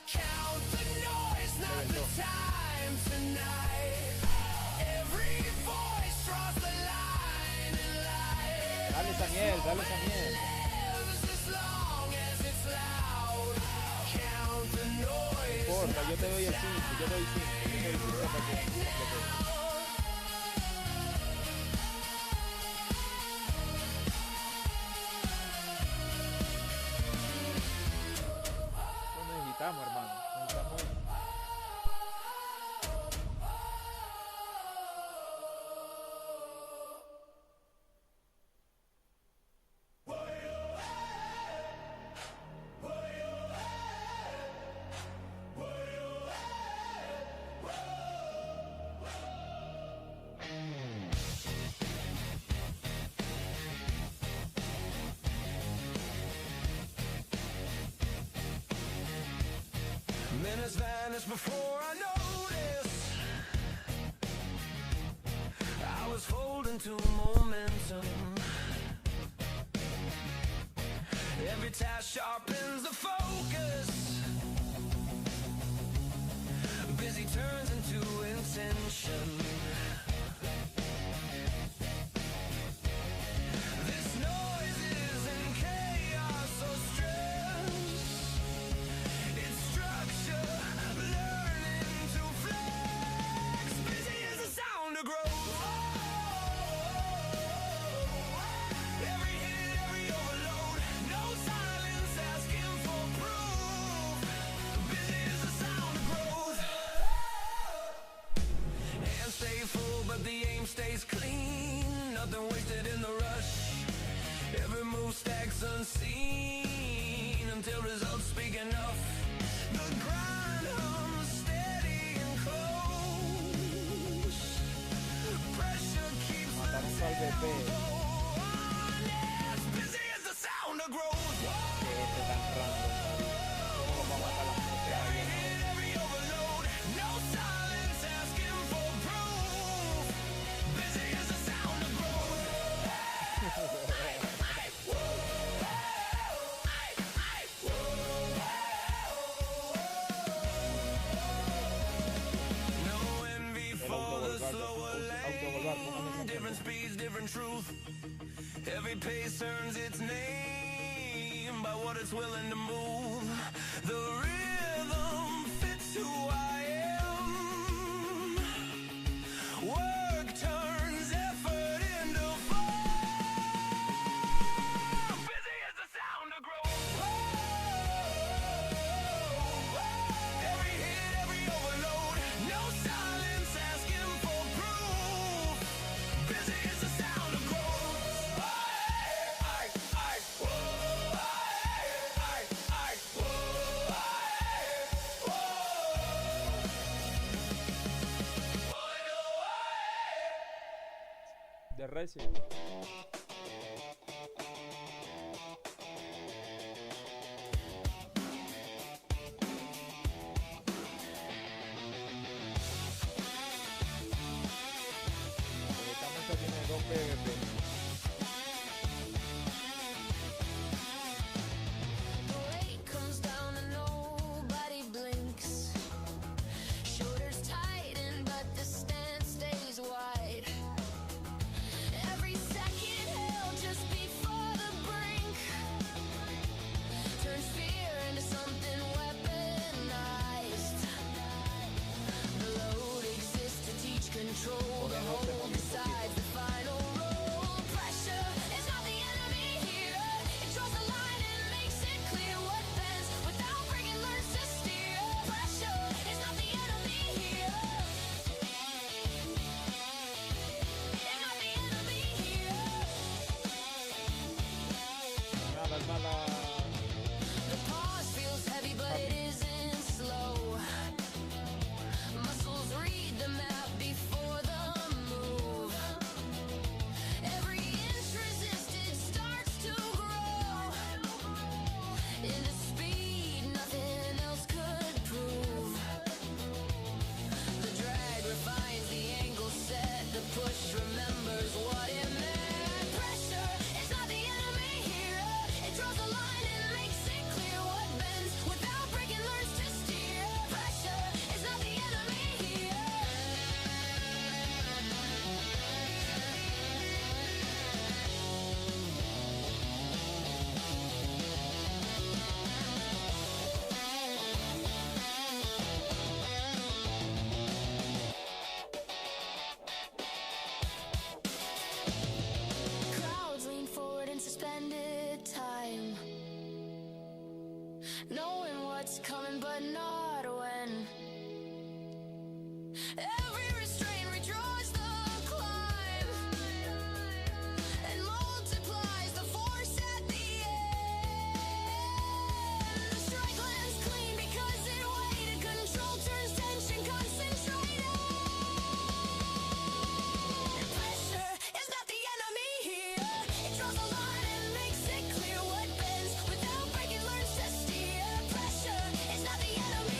Count the noise, not the time tonight. Every voice draws the line in light. dale esa miel, dale esa miel. Lives as long as it's loud. Count the noise. No importa, yo te doy el 5, yo te doy 5, yo te doy 5 para que necesitamos, hermano. Necesitamos. Minutes vanished before I noticed. I was holding to momentum. task sharpens the focus. Busy turns into intention. This noise isn't chaos or stress. It's structure, learning to flex. Busy as the sound of growth. Every hit, every overload. No silence asking for proof. Busy as the sound of growth. Hands stay full, but the aim stays clean. Nothing wasted in the rush. Every move stacks unseen until results speak enough. The grind hums steady and close. Pressure keeps the tempo on. As busy as the sound of growth. Every hit, every overload. No silence asking for proof. Busy as the sound of growth. No envy for the slower lane. Different speeds, different truth. Every pace earns its name by what it's willing to move. The rhythm fits who I am. Work turns effort into fun. Busy as the sound of growth. Every hit, every overload. No silence asking for proof. Busy as the sound of growth. De Reci. Esta música tiene 2 PvP. The weight comes down and nobody blinks. Shoulders tighten, but the stance stays wide. Every second held just before the brink. Turns fear into something weaponized. The load exists to teach control. The whole decides the final role. Pressure is not the enemy here. It draws the line and makes it clear what bends without breaking learns to steer. Pressure is not the enemy here. It's not the enemy here. Nada, nada. The pause feels heavy, but it isn't slow. Muscles read the map before the move. Every inch resisted starts to grow into speed nothing else could prove. The drag refines the angle set. The push remembers what it meant. Pressure is not the enemy here. It draws a line and makes it clear what bends without breaking learns to steer. Pressure is not the enemy here. Crowds lean forward in suspended time, knowing what's coming but not when. Every restraint redraws the climb and multiplies the force at the end. The strike lands clean because it waited. Control turns tension concentrated. Pressure is not the enemy here. It draws a line and makes it clear what bends without breaking learns to steer. Pressure is not the enemy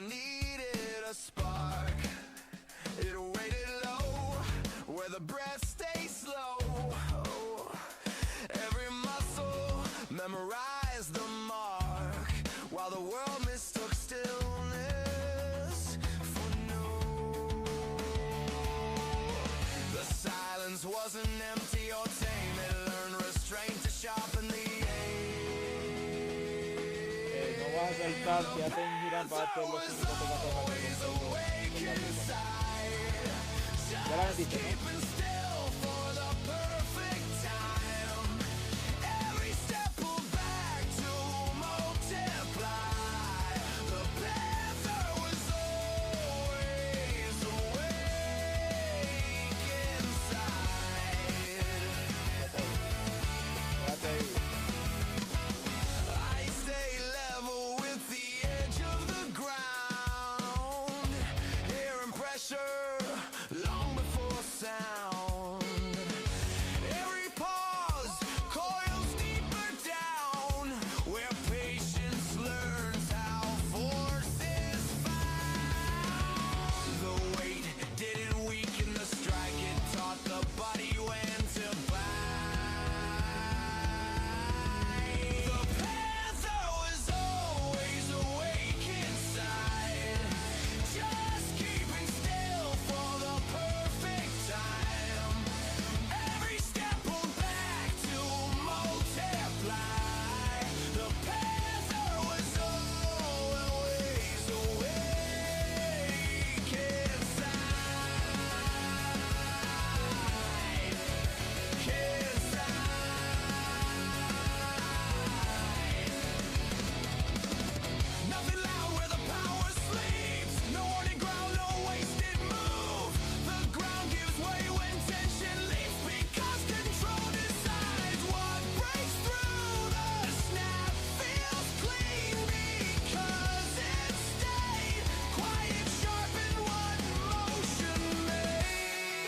never needed a spark. It waited low, where the breath stays slow. Every muscle memorized the mark, while the world mistook stillness for no. The silence wasn't empty or tame, it learned restraint to sharpen the No vas a saltar, quédate en gira para todos los 5 Ya la vendiste, ¿no? Long before sound, every pause coils deeper down, where patience learns how force is found. The weight didn't weaken the strike, it taught the body when to bite. The panther was always awake inside, just keeping still for the perfect time. Every step pulled back to multiply. The panther was always awake inside. Nothing loud where the power sleeps. No warning ground, no wasted move. The ground gives way when tension leaps, because control decides what breaks through. The snap feels clean because it stayed quiet, sharp in what motion made.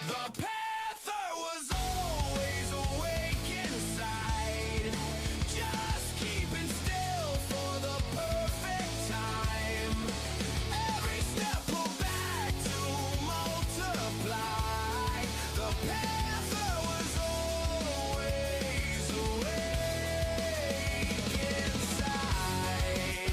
The panther was always awake inside, just keeping still for the perfect time. Every step pulled back to multiply. The panther was always awake inside.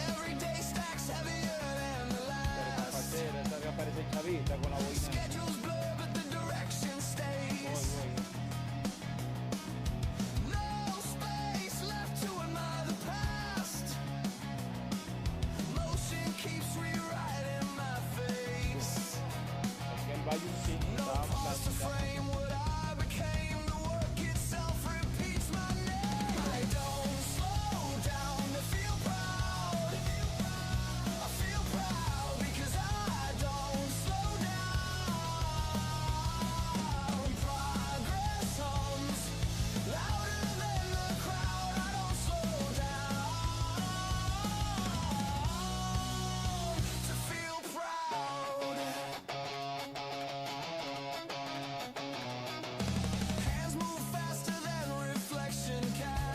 Every day stacks heavier than the last. Esa que aparece chavita con la boina. Schedules